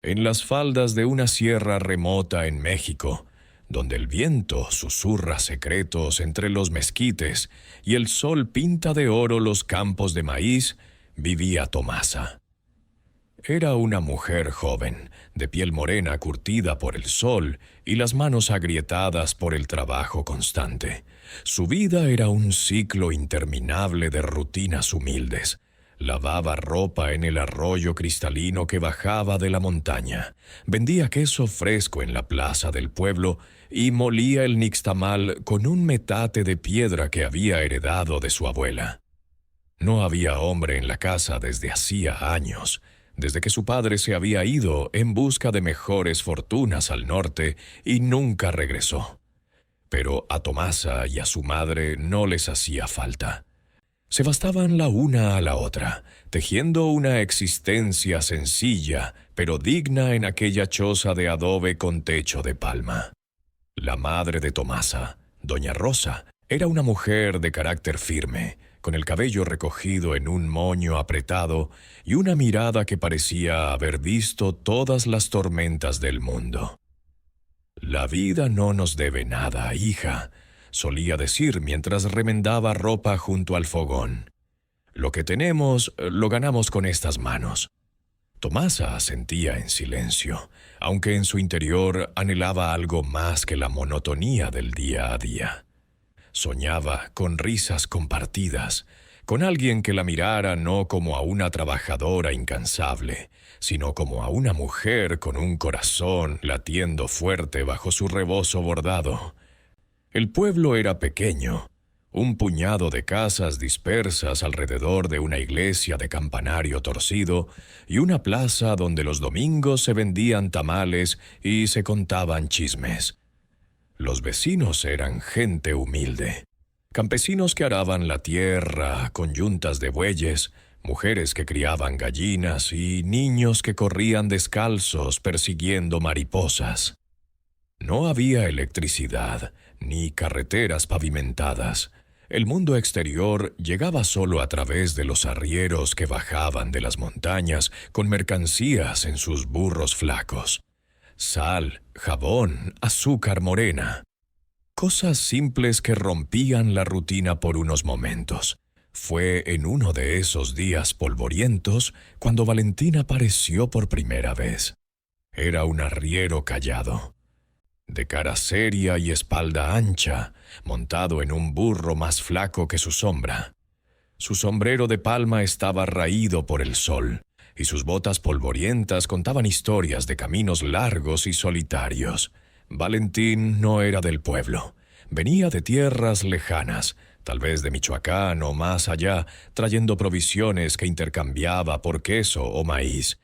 En las faldas de una sierra remota en México, donde el viento susurra secretos entre los mezquites y el sol pinta de oro los campos de maíz, vivía Tomasa. Era una mujer joven, de piel morena curtida por el sol y las manos agrietadas por el trabajo constante. Su vida era un ciclo interminable de rutinas humildes. Lavaba ropa en el arroyo cristalino que bajaba de la montaña, vendía queso fresco en la plaza del pueblo y molía el nixtamal con un metate de piedra que había heredado de su abuela. No había hombre en la casa desde hacía años, desde que su padre se había ido en busca de mejores fortunas al norte y nunca regresó. Pero a Tomasa y a su madre no les hacía falta. Se bastaban la una a la otra, tejiendo una existencia sencilla, pero digna en aquella choza de adobe con techo de palma. La madre de Tomasa, doña Rosa, era una mujer de carácter firme, con el cabello recogido en un moño apretado y una mirada que parecía haber visto todas las tormentas del mundo. «La vida no nos debe nada, hija», solía decir mientras remendaba ropa junto al fogón. «Lo que tenemos, lo ganamos con estas manos». Tomasa asentía en silencio, aunque en su interior anhelaba algo más que la monotonía del día a día. Soñaba con risas compartidas, con alguien que la mirara no como a una trabajadora incansable, sino como a una mujer con un corazón latiendo fuerte bajo su rebozo bordado. El pueblo era pequeño, un puñado de casas dispersas alrededor de una iglesia de campanario torcido y una plaza donde los domingos se vendían tamales y se contaban chismes. Los vecinos eran gente humilde, campesinos que araban la tierra con yuntas de bueyes, mujeres que criaban gallinas y niños que corrían descalzos persiguiendo mariposas. No había electricidad ni carreteras pavimentadas. El mundo exterior llegaba solo a través de los arrieros que bajaban de las montañas con mercancías en sus burros flacos. Sal, jabón, azúcar morena. Cosas simples que rompían la rutina por unos momentos. Fue en uno de esos días polvorientos cuando Valentín apareció por primera vez. Era un arriero callado, de cara seria y espalda ancha, montado en un burro más flaco que su sombra. Su sombrero de palma estaba raído por el sol, y sus botas polvorientas contaban historias de caminos largos y solitarios. Valentín no era del pueblo. Venía de tierras lejanas, tal vez de Michoacán o más allá, trayendo provisiones que intercambiaba por queso o maíz.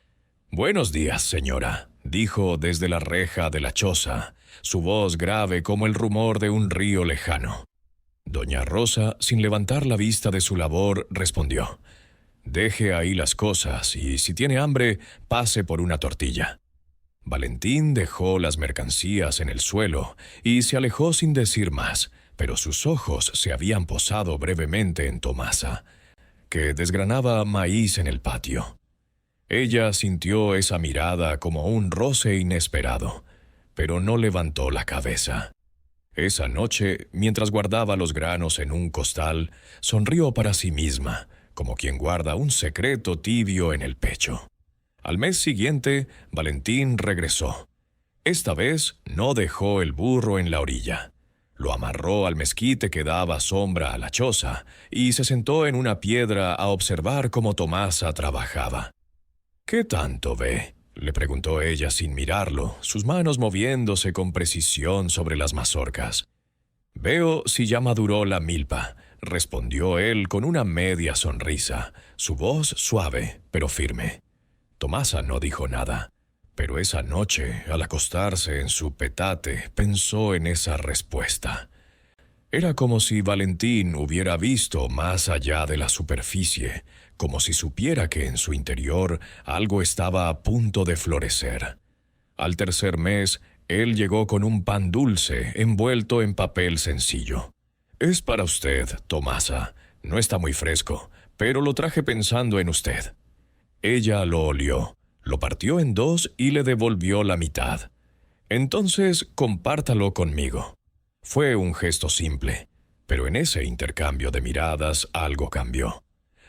«Buenos días, señora», dijo desde la reja de la choza, su voz grave como el rumor de un río lejano. Doña Rosa, sin levantar la vista de su labor, respondió: «Deje ahí las cosas y si tiene hambre, pase por una tortilla». Valentín dejó las mercancías en el suelo y se alejó sin decir más, pero sus ojos se habían posado brevemente en Tomasa, que desgranaba maíz en el patio. Ella sintió esa mirada como un roce inesperado, pero no levantó la cabeza. Esa noche, mientras guardaba los granos en un costal, sonrió para sí misma, como quien guarda un secreto tibio en el pecho. Al mes siguiente, Valentín regresó. Esta vez no dejó el burro en la orilla. Lo amarró al mezquite que daba sombra a la choza y se sentó en una piedra a observar cómo Tomasa trabajaba. «¿Qué tanto ve?», le preguntó ella sin mirarlo, sus manos moviéndose con precisión sobre las mazorcas. «Veo si ya maduró la milpa», respondió él con una media sonrisa, su voz suave pero firme. Tomasa no dijo nada, pero esa noche, al acostarse en su petate, pensó en esa respuesta. Era como si Valentín hubiera visto más allá de la superficie, como si supiera que en su interior algo estaba a punto de florecer. Al tercer mes, él llegó con un pan dulce envuelto en papel sencillo. «Es para usted, Tomasa. No está muy fresco, pero lo traje pensando en usted». Ella lo olió, Lo partió en dos y le devolvió la mitad. Entonces, compártalo conmigo. Fue un gesto simple, pero en ese intercambio de miradas algo cambió.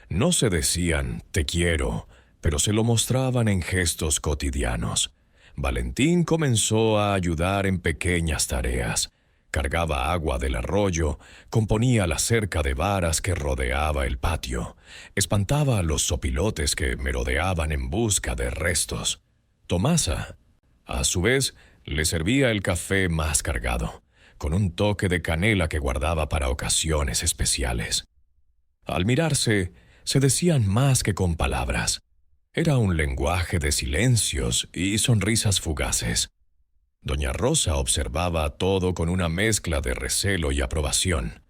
No se decían «te quiero», pero se lo mostraban en gestos cotidianos. Valentín comenzó a ayudar en pequeñas tareas. Cargaba agua del arroyo, componía la cerca de varas que rodeaba el patio, espantaba a los zopilotes que merodeaban en busca de restos. Tomasa, a su vez, le servía el café más cargado, con un toque de canela que guardaba para ocasiones especiales. Al mirarse, se decían más que con palabras. Era un lenguaje de silencios y sonrisas fugaces. Doña Rosa observaba todo con una mezcla de recelo y aprobación.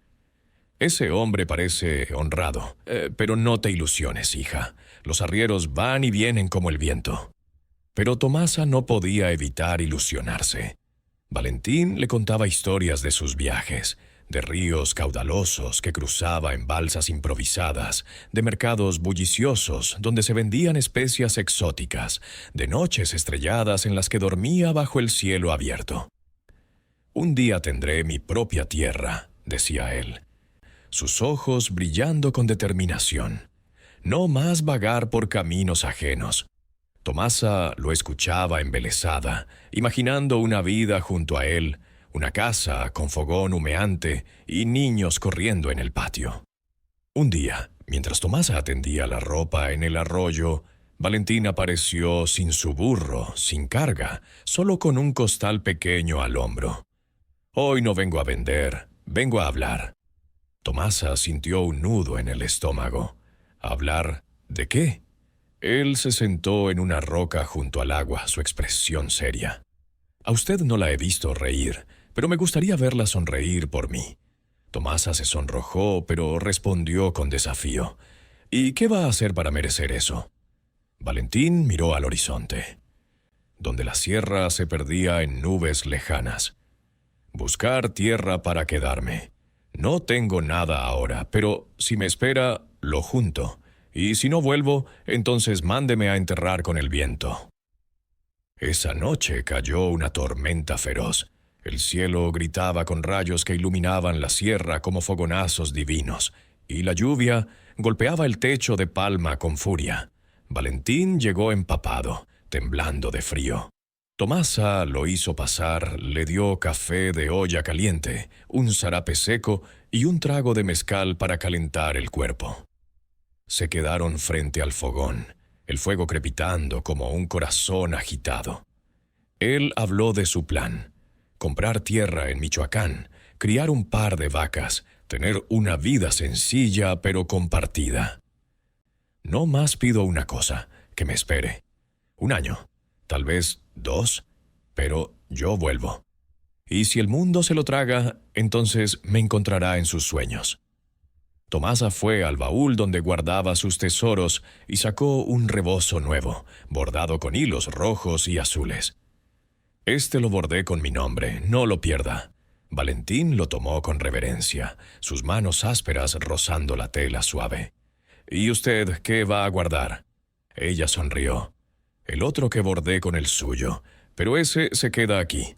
«Ese hombre parece honrado, pero no te ilusiones, hija. Los arrieros van y vienen como el viento». Pero Tomasa no podía evitar ilusionarse. Valentín le contaba historias de sus viajes, de ríos caudalosos que cruzaba en balsas improvisadas, de mercados bulliciosos donde se vendían especias exóticas, de noches estrelladas en las que dormía bajo el cielo abierto. «Un día tendré mi propia tierra», decía él, sus ojos brillando con determinación. «No más vagar por caminos ajenos». Tomasa lo escuchaba embelesada, imaginando una vida junto a él, una casa con fogón humeante y niños corriendo en el patio. Un día, mientras Tomasa atendía la ropa en el arroyo, Valentín apareció sin su burro, sin carga, solo con un costal pequeño al hombro. «Hoy no vengo a vender, vengo a hablar». Tomasa sintió un nudo en el estómago. ¿Hablar de qué? Él se sentó en una roca junto al agua, su expresión seria. «A usted no la he visto reír, pero me gustaría verla sonreír por mí». Tomasa se sonrojó, pero respondió con desafío. «¿Y qué va a hacer para merecer eso?» Valentín miró al horizonte, donde la sierra se perdía en nubes lejanas. «Buscar tierra para quedarme. No tengo nada ahora, pero si me espera, lo junto. Y si no vuelvo, entonces mándeme a enterrar con el viento». Esa noche cayó una tormenta feroz. El cielo gritaba con rayos que iluminaban la sierra como fogonazos divinos, y la lluvia golpeaba el techo de palma con furia. Valentín llegó empapado, temblando de frío. Tomasa lo hizo pasar, le dio café de olla caliente, un zarape seco y un trago de mezcal para calentar el cuerpo. Se quedaron frente al fogón, el fuego crepitando como un corazón agitado. Él habló de su plan: comprar tierra en Michoacán, criar un par de vacas, tener una vida sencilla pero compartida. «No más pido una cosa, que me espere. 1 año, tal vez 2, pero yo vuelvo. Y si el mundo se lo traga, entonces me encontrará en sus sueños». Tomasa fue al baúl donde guardaba sus tesoros y sacó un rebozo nuevo, bordado con hilos rojos y azules. «Este lo bordé con mi nombre, no lo pierda». Valentín lo tomó con reverencia, sus manos ásperas rozando la tela suave. «¿Y usted qué va a guardar?» Ella sonrió. «El otro que bordé con el suyo, pero ese se queda aquí».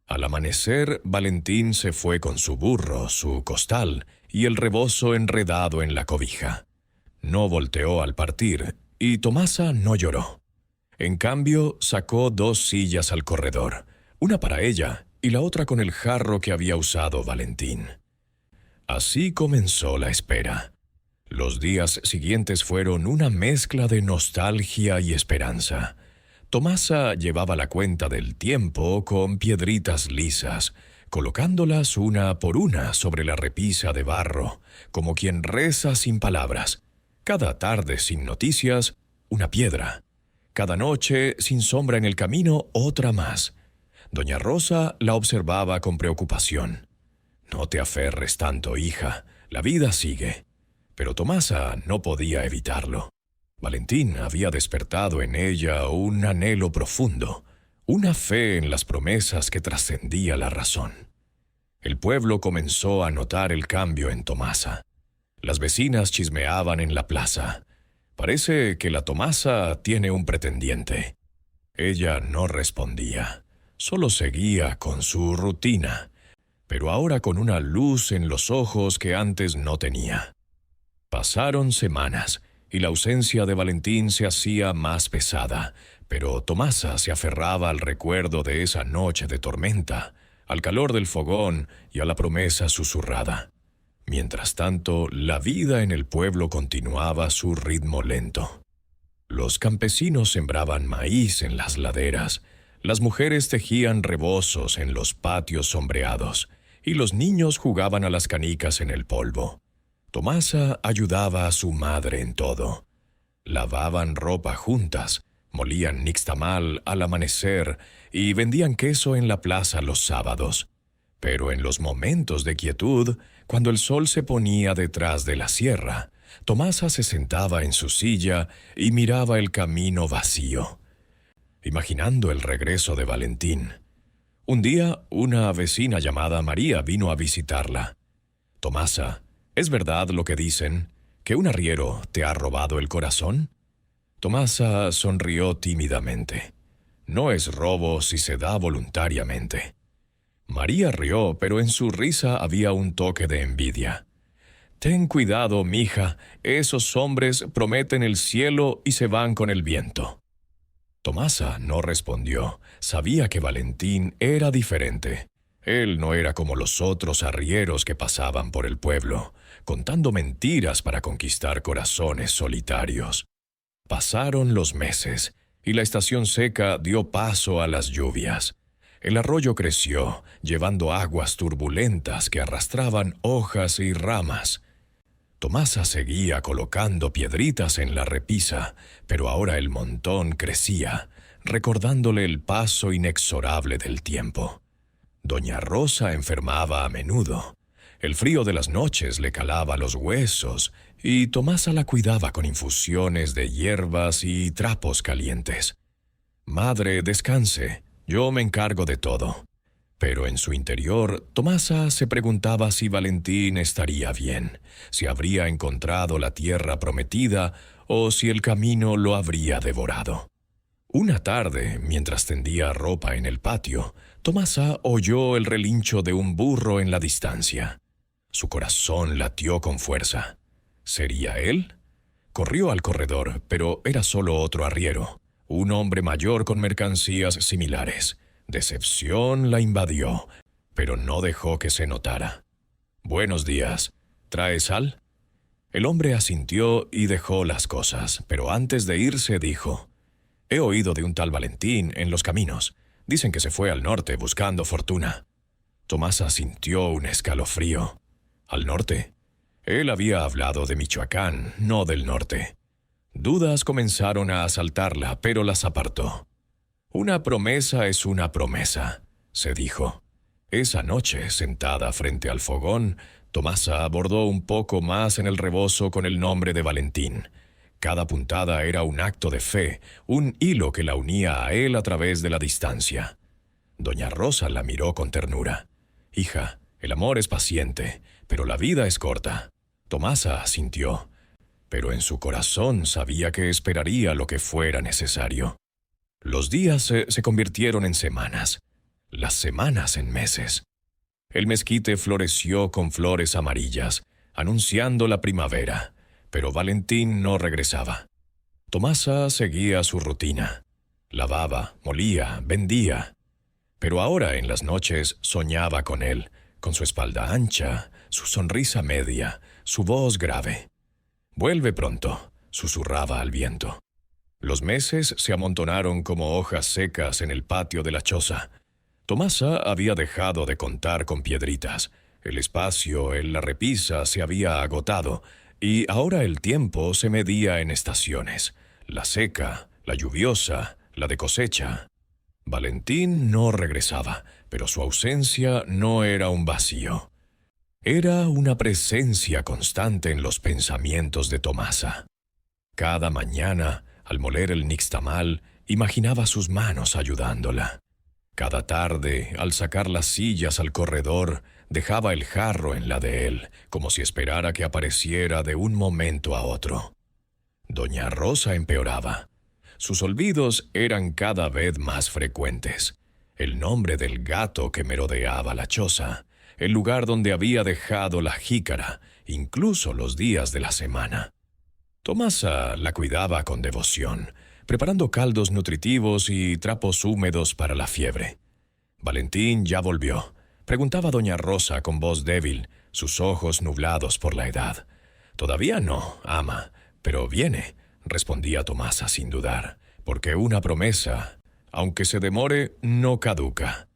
Al amanecer, Valentín se fue con su burro, su costal y el rebozo enredado en la cobija. No volteó al partir, y Tomasa no lloró. En cambio, sacó 2 sillas al corredor, una para ella y la otra con el jarro que había usado Valentín. Así comenzó la espera. Los días siguientes fueron una mezcla de nostalgia y esperanza. Tomasa llevaba la cuenta del tiempo con piedritas lisas, colocándolas una por una sobre la repisa de barro, como quien reza sin palabras. Cada tarde sin noticias, una piedra. Cada noche sin sombra en el camino, otra más. Doña Rosa la observaba con preocupación. «No te aferres tanto, hija, la vida sigue». Pero Tomasa no podía evitarlo. Valentín había despertado en ella un anhelo profundo, una fe en las promesas que trascendía la razón. El pueblo comenzó a notar el cambio en Tomasa. Las vecinas chismeaban en la plaza. Parece que la Tomasa tiene un pretendiente. Ella no respondía, solo seguía con su rutina, pero ahora con una luz en los ojos que antes no tenía. Pasaron semanas, y la ausencia de Valentín se hacía más pesada, pero Tomasa se aferraba al recuerdo de esa noche de tormenta, al calor del fogón y a la promesa susurrada. Mientras tanto, la vida en el pueblo continuaba su ritmo lento. Los campesinos sembraban maíz en las laderas, las mujeres tejían rebozos en los patios sombreados, y los niños jugaban a las canicas en el polvo. Tomasa ayudaba a su madre en todo. Lavaban ropa juntas, molían nixtamal al amanecer y vendían queso en la plaza los sábados. Pero en los momentos de quietud, cuando el sol se ponía detrás de la sierra, Tomasa se sentaba en su silla y miraba el camino vacío, imaginando el regreso de Valentín. Un día, una vecina llamada María vino a visitarla. «Tomasa, ¿es verdad lo que dicen, que un arriero te ha robado el corazón?» Tomasa sonrió tímidamente. No es robo si se da voluntariamente. María rió, pero en su risa había un toque de envidia. «Ten cuidado, mija, esos hombres prometen el cielo y se van con el viento». Tomasa no respondió. Sabía que Valentín era diferente. Él no era como los otros arrieros que pasaban por el pueblo, contando mentiras para conquistar corazones solitarios. Pasaron los meses, y la estación seca dio paso a las lluvias. El arroyo creció, llevando aguas turbulentas que arrastraban hojas y ramas. Tomasa seguía colocando piedritas en la repisa, pero ahora el montón crecía, recordándole el paso inexorable del tiempo. Doña Rosa enfermaba a menudo. El frío de las noches le calaba los huesos, y Tomasa la cuidaba con infusiones de hierbas y trapos calientes. «Madre, descanse, yo me encargo de todo». Pero en su interior, Tomasa se preguntaba si Valentín estaría bien, si habría encontrado la tierra prometida o si el camino lo habría devorado. Una tarde, mientras tendía ropa en el patio, Tomasa oyó el relincho de un burro en la distancia. Su corazón latió con fuerza. ¿Sería él? Corrió al corredor, pero era solo otro arriero, un hombre mayor con mercancías similares. Decepción la invadió, pero no dejó que se notara. «Buenos días. ¿Trae sal?» El hombre asintió y dejó las cosas, pero antes de irse dijo: «He oído de un tal Valentín en los caminos. Dicen que se fue al norte buscando fortuna». Tomasa sintió un escalofrío. ¿Al norte? Él había hablado de Michoacán, no del norte. Dudas comenzaron a asaltarla, pero las apartó. «Una promesa es una promesa», se dijo. Esa noche, sentada frente al fogón, Tomasa abordó un poco más en el rebozo con el nombre de Valentín. Cada puntada era un acto de fe, un hilo que la unía a él a través de la distancia. Doña Rosa la miró con ternura. «Hija, el amor es paciente, pero la vida es corta». Tomasa asintió, pero en su corazón sabía que esperaría lo que fuera necesario. Los días se convirtieron en semanas, las semanas en meses. El mezquite floreció con flores amarillas, anunciando la primavera, pero Valentín no regresaba. Tomasa seguía su rutina. Lavaba, molía, vendía. Pero ahora en las noches soñaba con él, con su espalda ancha, su sonrisa media, su voz grave. «Vuelve pronto», susurraba al viento. Los meses se amontonaron como hojas secas en el patio de la choza. Tomasa había dejado de contar con piedritas. El espacio en la repisa se había agotado, y ahora el tiempo se medía en estaciones: la seca, la lluviosa, la de cosecha. Valentín no regresaba, pero su ausencia no era un vacío. Era una presencia constante en los pensamientos de Tomasa. Cada mañana, al moler el nixtamal, imaginaba sus manos ayudándola. Cada tarde, al sacar las sillas al corredor, dejaba el jarro en la de él, como si esperara que apareciera de un momento a otro. Doña Rosa empeoraba. Sus olvidos eran cada vez más frecuentes. El nombre del gato que merodeaba la choza, el lugar donde había dejado la jícara, incluso los días de la semana. Tomasa la cuidaba con devoción, preparando caldos nutritivos y trapos húmedos para la fiebre. Valentín ya volvió. Preguntaba doña Rosa con voz débil, sus ojos nublados por la edad. «Todavía no, ama, pero viene», respondía Tomasa sin dudar, porque una promesa, aunque se demore, no caduca.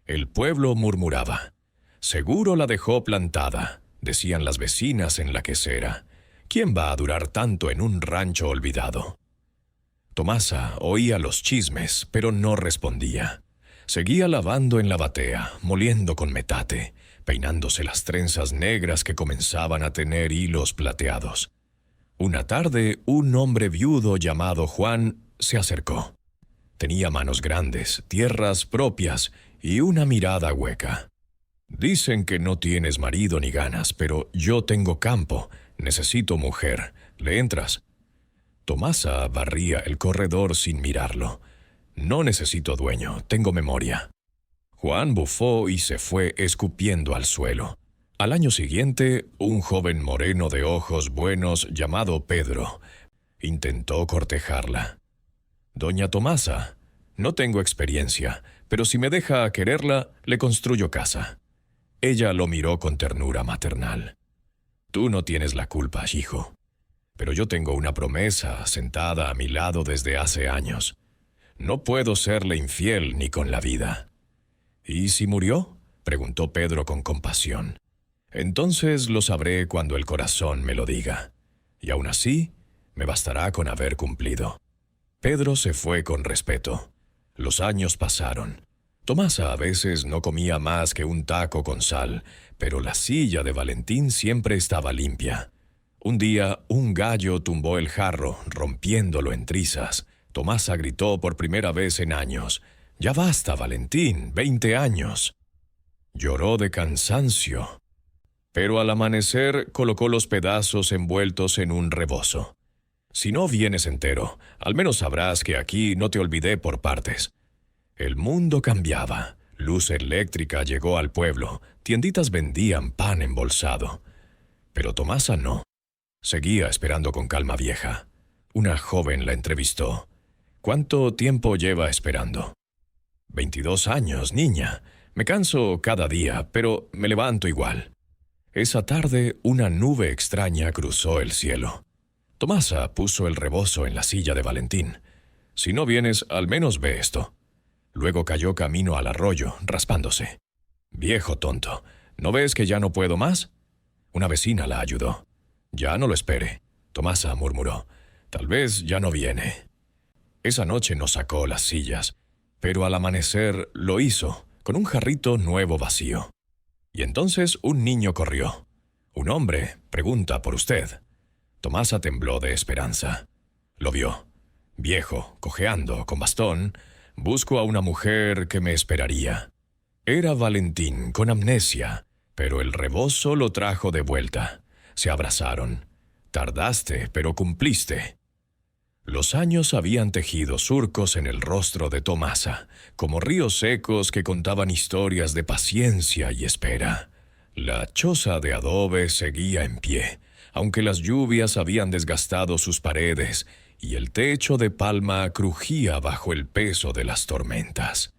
El pueblo murmuraba. «Seguro la dejó plantada», decían las vecinas en la quesera. «¿Quién va a durar tanto en un rancho olvidado?». Tomasa oía los chismes, pero no respondía. Seguía lavando en la batea, moliendo con metate, peinándose las trenzas negras que comenzaban a tener hilos plateados. Una tarde, un hombre viudo llamado Juan se acercó. Tenía manos grandes, tierras propias y una mirada hueca. «Dicen que no tienes marido ni ganas, pero yo tengo campo, necesito mujer. ¿Le entras?». Tomasa barría el corredor sin mirarlo. «No necesito dueño, tengo memoria». Juan bufó y se fue escupiendo al suelo. Al año siguiente, un joven moreno de ojos buenos llamado Pedro intentó cortejarla. «Doña Tomasa, no tengo experiencia, pero si me deja quererla, le construyo casa». Ella lo miró con ternura maternal. «Tú no tienes la culpa, hijo. Pero yo tengo una promesa sentada a mi lado desde hace años. No puedo serle infiel ni con la vida». «¿Y si murió?», preguntó Pedro con compasión. «Entonces lo sabré cuando el corazón me lo diga. Y aún así, me bastará con haber cumplido». Pedro se fue con respeto. Los años pasaron. Tomasa a veces no comía más que un taco con sal, pero la silla de Valentín siempre estaba limpia. Un día, un gallo tumbó el jarro, rompiéndolo en trizas. Tomasa gritó por primera vez en años: «¡Ya basta, Valentín! 20 años». Lloró de cansancio, pero al amanecer colocó los pedazos envueltos en un rebozo. «Si no vienes entero, al menos sabrás que aquí no te olvidé por partes». El mundo cambiaba. Luz eléctrica llegó al pueblo. Tienditas vendían pan embolsado. Pero Tomasa no. Seguía esperando con calma vieja. Una joven la entrevistó. «¿Cuánto tiempo lleva esperando?». «22 años, niña. Me canso cada día, pero me levanto igual». Esa tarde, una nube extraña cruzó el cielo. Tomasa puso el rebozo en la silla de Valentín. «Si no vienes, al menos ve esto». Luego cayó camino al arroyo, raspándose. «Viejo tonto, ¿no ves que ya no puedo más?». Una vecina la ayudó. «Ya no lo espere», Tomasa murmuró. «Tal vez ya no viene». Esa noche no sacó las sillas, pero al amanecer lo hizo, con un jarrito nuevo vacío. Y entonces un niño corrió. «Un hombre pregunta por usted». Tomasa tembló de esperanza. Lo vio. Viejo, cojeando, con bastón. «Busco a una mujer que me esperaría». Era Valentín, con amnesia, pero el rebozo lo trajo de vuelta. Se abrazaron. «Tardaste, pero cumpliste». Los años habían tejido surcos en el rostro de Tomasa, como ríos secos que contaban historias de paciencia y espera. La choza de adobe seguía en pie, aunque las lluvias habían desgastado sus paredes y el techo de palma crujía bajo el peso de las tormentas.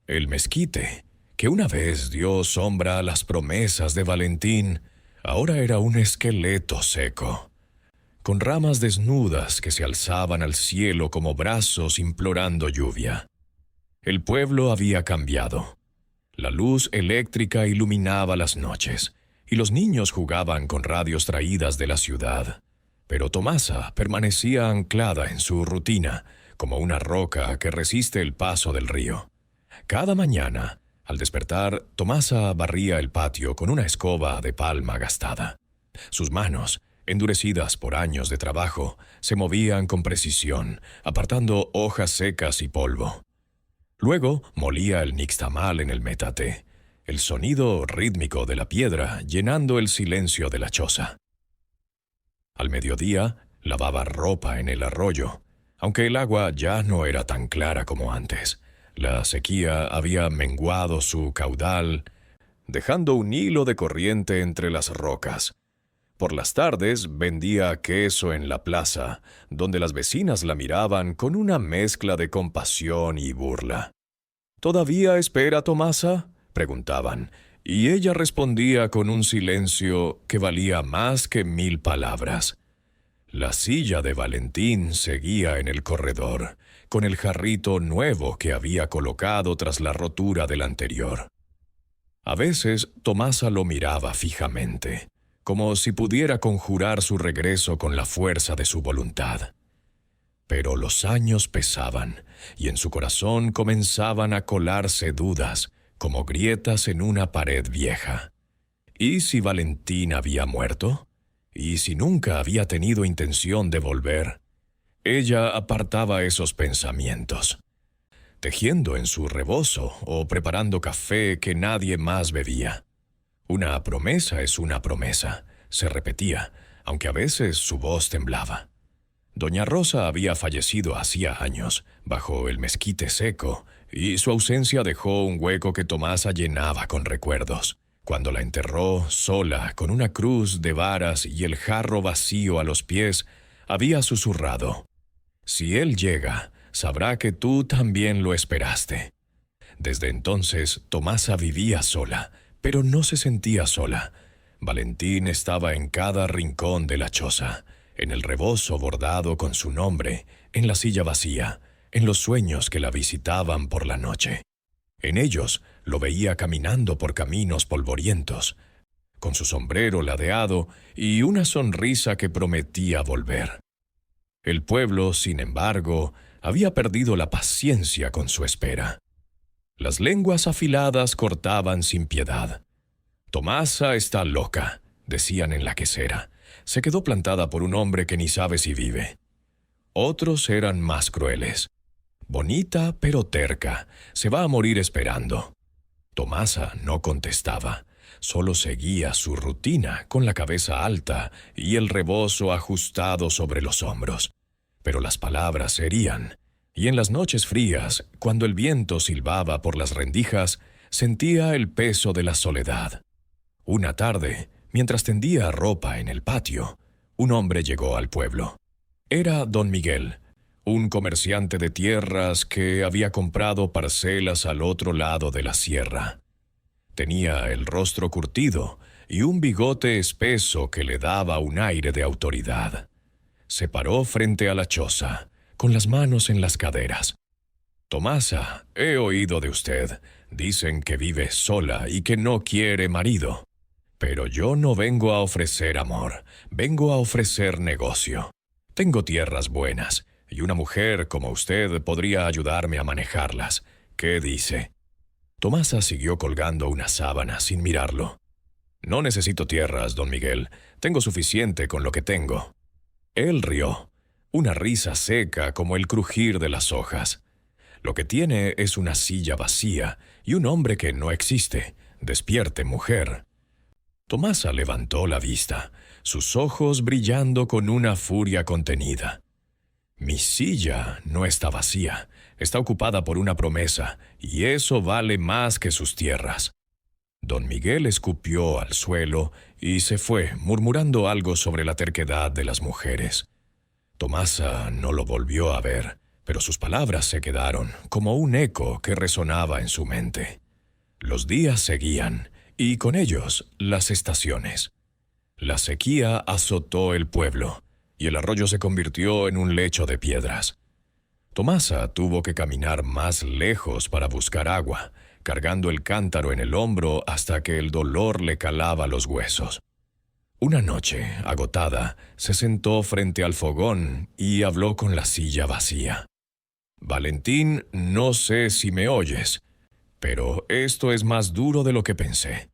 El mezquite, que una vez dio sombra a las promesas de Valentín, ahora era un esqueleto seco, con ramas desnudas que se alzaban al cielo como brazos implorando lluvia. El pueblo había cambiado. La luz eléctrica iluminaba las noches, y los niños jugaban con radios traídas de la ciudad. Pero Tomasa permanecía anclada en su rutina, como una roca que resiste el paso del río. Cada mañana, al despertar, Tomasa barría el patio con una escoba de palma gastada. Sus manos, endurecidas por años de trabajo, se movían con precisión, apartando hojas secas y polvo. Luego molía el nixtamal en el metate, el sonido rítmico de la piedra llenando el silencio de la choza. Al mediodía, lavaba ropa en el arroyo, aunque el agua ya no era tan clara como antes. La sequía había menguado su caudal, dejando un hilo de corriente entre las rocas. Por las tardes vendía queso en la plaza, donde las vecinas la miraban con una mezcla de compasión y burla. ¿Todavía espera Tomasa?, preguntaban, y ella respondía con un silencio que valía más que 1000 palabras. La silla de Valentín seguía en el corredor, con el jarrito nuevo que había colocado tras la rotura del anterior. A veces Tomasa lo miraba fijamente, como si pudiera conjurar su regreso con la fuerza de su voluntad. Pero los años pesaban, y en su corazón comenzaban a colarse dudas, como grietas en una pared vieja. ¿Y si Valentín había muerto? ¿Y si nunca había tenido intención de volver? Ella apartaba esos pensamientos, tejiendo en su rebozo o preparando café que nadie más bebía. Una promesa es una promesa, se repetía, aunque a veces su voz temblaba. Doña Rosa había fallecido hacía años, bajo el mezquite seco, y su ausencia dejó un hueco que Tomasa llenaba con recuerdos. Cuando la enterró, sola, con una cruz de varas y el jarro vacío a los pies, había susurrado: «Si él llega, sabrá que tú también lo esperaste». Desde entonces, Tomasa vivía sola, pero no se sentía sola. Valentín estaba en cada rincón de la choza, en el rebozo bordado con su nombre, en la silla vacía, en los sueños que la visitaban por la noche. En ellos lo veía caminando por caminos polvorientos, con su sombrero ladeado y una sonrisa que prometía volver. El pueblo, sin embargo, había perdido la paciencia con su espera. Las lenguas afiladas cortaban sin piedad. «Tomasa está loca», decían en la quesera. «Se quedó plantada por un hombre que ni sabe si vive». Otros eran más crueles. «Bonita pero terca, se va a morir esperando». Tomasa no contestaba, solo seguía su rutina con la cabeza alta y el rebozo ajustado sobre los hombros. Pero las palabras herían, y en las noches frías, cuando el viento silbaba por las rendijas, sentía el peso de la soledad. Una tarde, mientras tendía ropa en el patio, un hombre llegó al pueblo. Era don Miguel, un comerciante de tierras que había comprado parcelas al otro lado de la sierra. Tenía el rostro curtido y un bigote espeso que le daba un aire de autoridad. Se paró frente a la choza, con las manos en las caderas. «Tomasa, he oído de usted. Dicen que vive sola y que no quiere marido. Pero yo no vengo a ofrecer amor, vengo a ofrecer negocio. Tengo tierras buenas, y una mujer como usted podría ayudarme a manejarlas. ¿Qué dice?» Tomasa siguió colgando una sábana sin mirarlo. «No necesito tierras, don Miguel. Tengo suficiente con lo que tengo». Él rió, una risa seca como el crujir de las hojas. «Lo que tiene es una silla vacía y un hombre que no existe. Despierte, mujer». Tomasa levantó la vista, sus ojos brillando con una furia contenida. «Mi silla no está vacía, está ocupada por una promesa, y eso vale más que sus tierras». Don Miguel escupió al suelo y se fue, murmurando algo sobre la terquedad de las mujeres. Tomasa no lo volvió a ver, pero sus palabras se quedaron como un eco que resonaba en su mente. Los días seguían, y con ellos las estaciones. La sequía azotó el pueblo, y el arroyo se convirtió en un lecho de piedras. Tomasa tuvo que caminar más lejos para buscar agua, cargando el cántaro en el hombro hasta que el dolor le calaba los huesos. Una noche, agotada, se sentó frente al fogón y habló con la silla vacía. «Valentín, no sé si me oyes, pero esto es más duro de lo que pensé.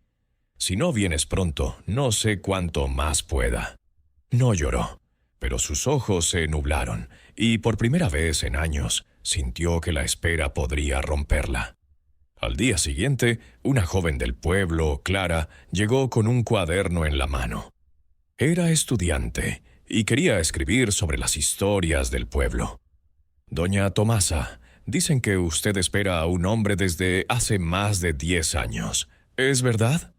Si no vienes pronto, no sé cuánto más pueda». No lloró, pero sus ojos se nublaron, y por primera vez en años sintió que la espera podría romperla. Al día siguiente, una joven del pueblo, Clara, llegó con un cuaderno en la mano. Era estudiante, y quería escribir sobre las historias del pueblo. Doña Tomasa, dicen que usted espera a un hombre desde hace más de 10 años. ¿Es verdad?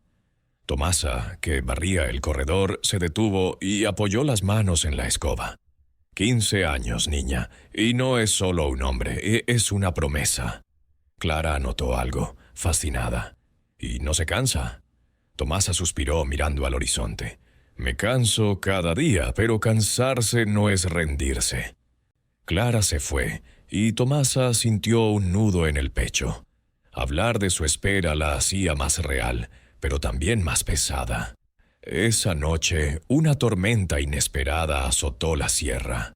Tomasa, que barría el corredor, se detuvo y apoyó las manos en la escoba. 15 años, niña, y no es solo un hombre, es una promesa. Clara notó algo, fascinada. ¿Y no se cansa? Tomasa suspiró mirando al horizonte. Me canso cada día, pero cansarse no es rendirse. Clara se fue, y Tomasa sintió un nudo en el pecho. Hablar de su espera la hacía más real, pero también más pesada. Esa noche, una tormenta inesperada azotó la sierra.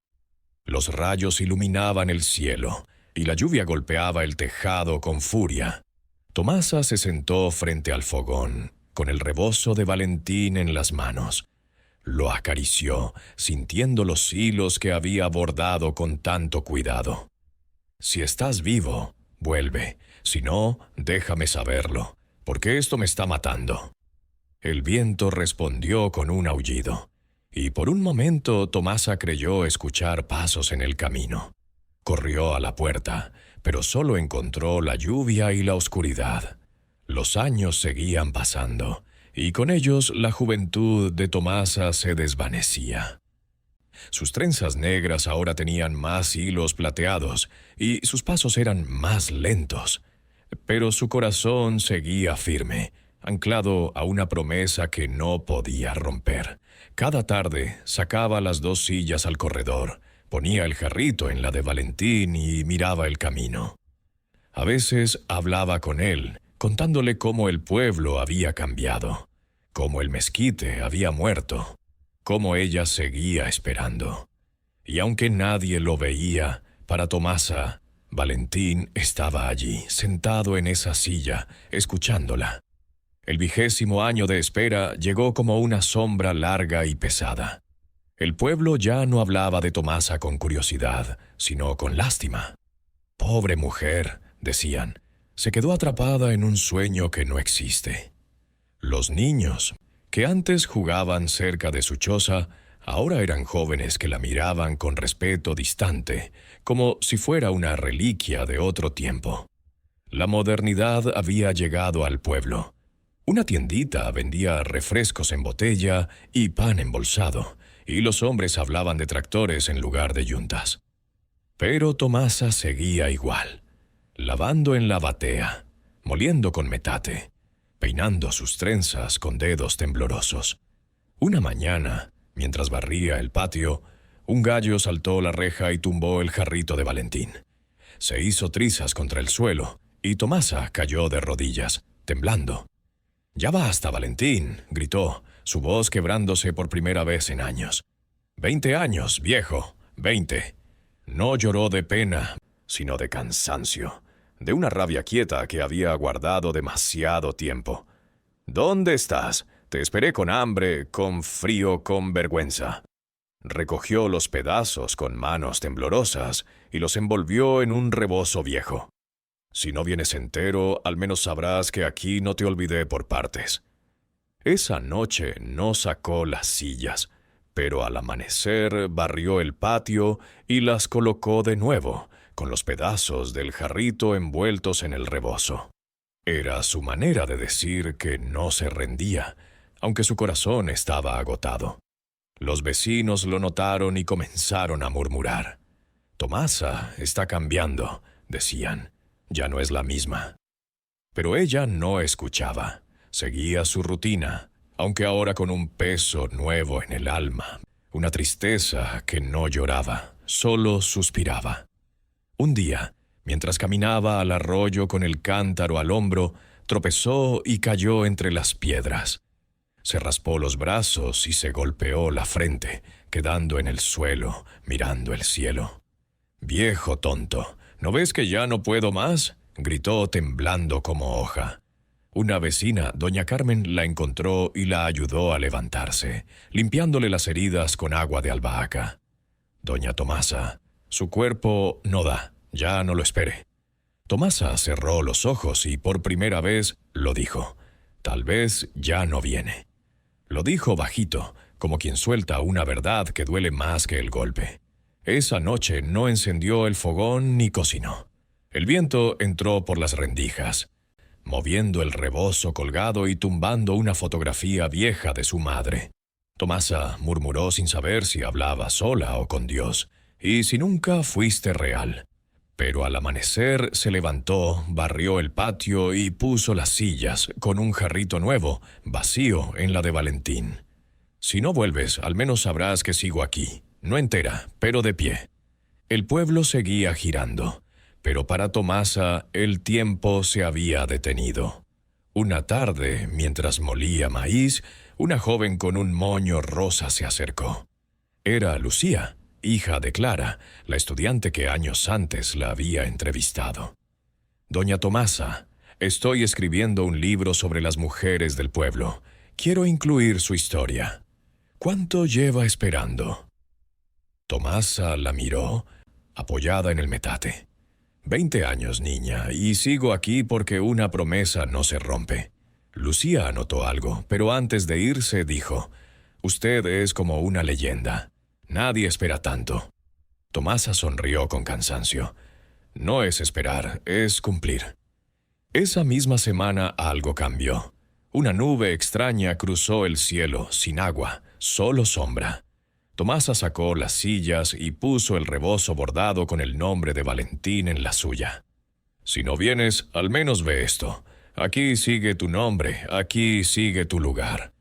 Los rayos iluminaban el cielo, y la lluvia golpeaba el tejado con furia. Tomasa se sentó frente al fogón, con el rebozo de Valentín en las manos. Lo acarició, sintiendo los hilos que había bordado con tanto cuidado. Si estás vivo, vuelve. Si no, déjame saberlo, porque esto me está matando. El viento respondió con un aullido, y por un momento Tomasa creyó escuchar pasos en el camino. Corrió a la puerta, pero solo encontró la lluvia y la oscuridad. Los años seguían pasando, y con ellos la juventud de Tomasa se desvanecía. Sus trenzas negras ahora tenían más hilos plateados, y sus pasos eran más lentos. Pero su corazón seguía firme, anclado a una promesa que no podía romper. Cada tarde sacaba las 2 sillas al corredor, ponía el jarrito en la de Valentín y miraba el camino. A veces hablaba con él, contándole cómo el pueblo había cambiado, cómo el mezquite había muerto, cómo ella seguía esperando. Y aunque nadie lo veía, para Tomasa, Valentín estaba allí, sentado en esa silla, escuchándola. El 20º año de espera llegó como una sombra larga y pesada. El pueblo ya no hablaba de Tomasa con curiosidad, sino con lástima. «Pobre mujer», decían, «se quedó atrapada en un sueño que no existe». Los niños, que antes jugaban cerca de su choza, ahora eran jóvenes que la miraban con respeto distante, como si fuera una reliquia de otro tiempo. La modernidad había llegado al pueblo. Una tiendita vendía refrescos en botella y pan embolsado, y los hombres hablaban de tractores en lugar de yuntas. Pero Tomasa seguía igual, lavando en la batea, moliendo con metate, peinando sus trenzas con dedos temblorosos. Una mañana, mientras barría el patio, un gallo saltó la reja y tumbó el jarrito de Valentín. Se hizo trizas contra el suelo, y Tomasa cayó de rodillas, temblando. «Ya basta, Valentín», gritó, su voz quebrándose por primera vez en años. 20 años, viejo, 20. No lloró de pena, sino de cansancio, de una rabia quieta que había guardado demasiado tiempo. «¿Dónde estás? Te esperé con hambre, con frío, con vergüenza». Recogió los pedazos con manos temblorosas y los envolvió en un rebozo viejo. «Si no vienes entero, al menos sabrás que aquí no te olvidé por partes». Esa noche no sacó las sillas, pero al amanecer barrió el patio y las colocó de nuevo, con los pedazos del jarrito envueltos en el rebozo. Era su manera de decir que no se rendía, aunque su corazón estaba agotado. Los vecinos lo notaron y comenzaron a murmurar. «Tomasa está cambiando», decían. «Ya no es la misma». Pero ella no escuchaba. Seguía su rutina, aunque ahora con un peso nuevo en el alma, una tristeza que no lloraba, solo suspiraba. Un día, mientras caminaba al arroyo con el cántaro al hombro, tropezó y cayó entre las piedras. Se raspó los brazos y se golpeó la frente, quedando en el suelo, mirando el cielo. «Viejo tonto, ¿no ves que ya no puedo más?», gritó temblando como hoja. Una vecina, doña Carmen, la encontró y la ayudó a levantarse, limpiándole las heridas con agua de albahaca. «Doña Tomasa, su cuerpo no da, ya no lo espere». Tomasa cerró los ojos y por primera vez lo dijo. «Tal vez ya no viene». Lo dijo bajito, como quien suelta una verdad que duele más que el golpe. Esa noche no encendió el fogón ni cocinó. El viento entró por las rendijas, moviendo el rebozo colgado y tumbando una fotografía vieja de su madre. Tomasa murmuró sin saber si hablaba sola o con Dios, y si nunca fuiste real. Pero al amanecer se levantó, barrió el patio y puso las sillas, con un jarrito nuevo, vacío, en la de Valentín. Si no vuelves, al menos sabrás que sigo aquí, no entera, pero de pie. El pueblo seguía girando, pero para Tomasa el tiempo se había detenido. Una tarde, mientras molía maíz, una joven con un moño rosa se acercó. Era Lucía, hija de Clara, la estudiante que años antes la había entrevistado. Doña Tomasa, estoy escribiendo un libro sobre las mujeres del pueblo. Quiero incluir su historia. ¿Cuánto lleva esperando? Tomasa la miró, apoyada en el metate. 20 años, niña, y sigo aquí porque una promesa no se rompe. Lucía anotó algo, pero antes de irse dijo, «Usted es como una leyenda. Nadie espera tanto». Tomasa sonrió con cansancio. No es esperar, es cumplir. Esa misma semana algo cambió. Una nube extraña cruzó el cielo, sin agua, solo sombra. Tomasa sacó las sillas y puso el rebozo bordado con el nombre de Valentín en la suya. «Si no vienes, al menos ve esto. Aquí sigue tu nombre, aquí sigue tu lugar».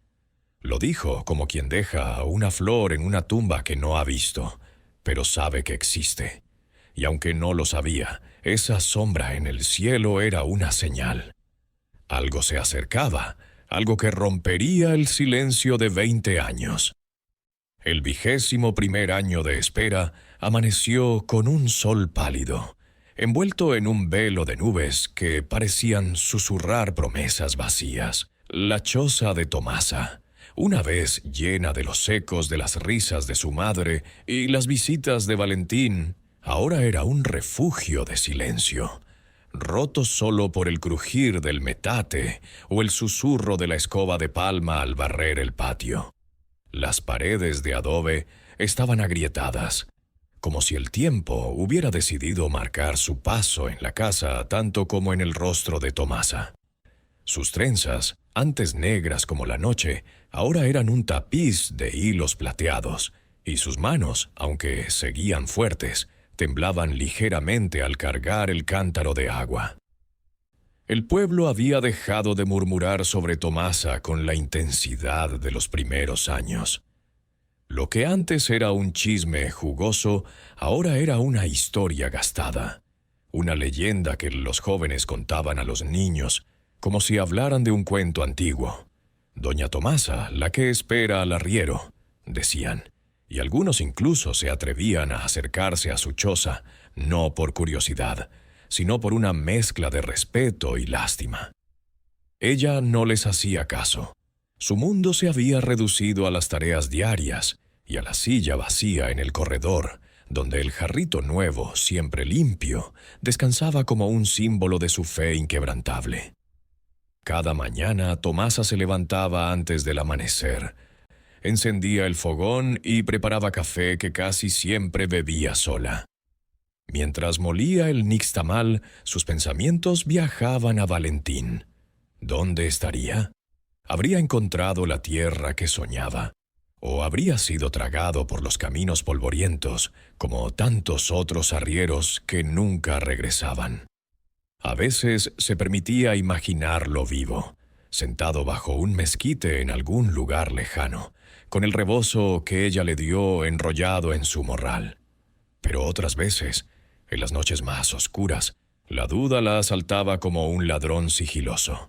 Lo dijo como quien deja una flor en una tumba que no ha visto, pero sabe que existe. Y aunque no lo sabía, esa sombra en el cielo era una señal. Algo se acercaba, algo que rompería el silencio de 20 años. El 21º año de espera amaneció con un sol pálido, envuelto en un velo de nubes que parecían susurrar promesas vacías. La choza de Tomasa, una vez llena de los ecos de las risas de su madre y las visitas de Valentín, ahora era un refugio de silencio, roto solo por el crujir del metate o el susurro de la escoba de palma al barrer el patio. Las paredes de adobe estaban agrietadas, como si el tiempo hubiera decidido marcar su paso en la casa tanto como en el rostro de Tomasa. Sus trenzas, antes negras como la noche, ahora eran un tapiz de hilos plateados, y sus manos, aunque seguían fuertes, temblaban ligeramente al cargar el cántaro de agua. El pueblo había dejado de murmurar sobre Tomasa con la intensidad de los primeros años. Lo que antes era un chisme jugoso, ahora era una historia gastada, una leyenda que los jóvenes contaban a los niños, como si hablaran de un cuento antiguo. «Doña Tomasa, la que espera al arriero», decían, y algunos incluso se atrevían a acercarse a su choza, no por curiosidad, sino por una mezcla de respeto y lástima. Ella no les hacía caso. Su mundo se había reducido a las tareas diarias y a la silla vacía en el corredor, donde el jarrito nuevo, siempre limpio, descansaba como un símbolo de su fe inquebrantable. Cada mañana Tomasa se levantaba antes del amanecer, encendía el fogón y preparaba café que casi siempre bebía sola. Mientras molía el nixtamal, sus pensamientos viajaban a Valentín. ¿Dónde estaría? ¿Habría encontrado la tierra que soñaba? ¿O habría sido tragado por los caminos polvorientos, como tantos otros arrieros que nunca regresaban? A veces se permitía imaginarlo vivo, sentado bajo un mezquite en algún lugar lejano, con el rebozo que ella le dio enrollado en su morral. Pero otras veces, en las noches más oscuras, la duda la asaltaba como un ladrón sigiloso.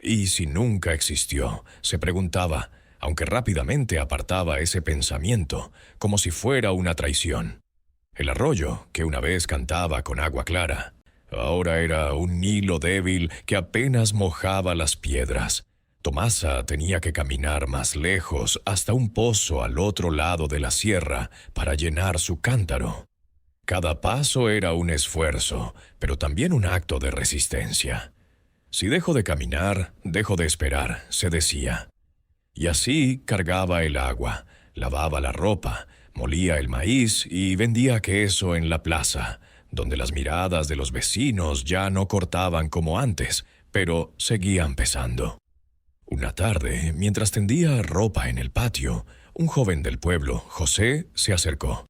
Y si nunca existió, se preguntaba, aunque rápidamente apartaba ese pensamiento, como si fuera una traición. El arroyo, que una vez cantaba con agua clara, ahora era un hilo débil que apenas mojaba las piedras. Tomasa tenía que caminar más lejos hasta un pozo al otro lado de la sierra para llenar su cántaro. Cada paso era un esfuerzo, pero también un acto de resistencia. Si dejo de caminar, dejo de esperar, se decía. Y así cargaba el agua, lavaba la ropa, molía el maíz y vendía queso en la plaza, donde las miradas de los vecinos ya no cortaban como antes, pero seguían pesando. Una tarde, mientras tendía ropa en el patio, un joven del pueblo, José, se acercó.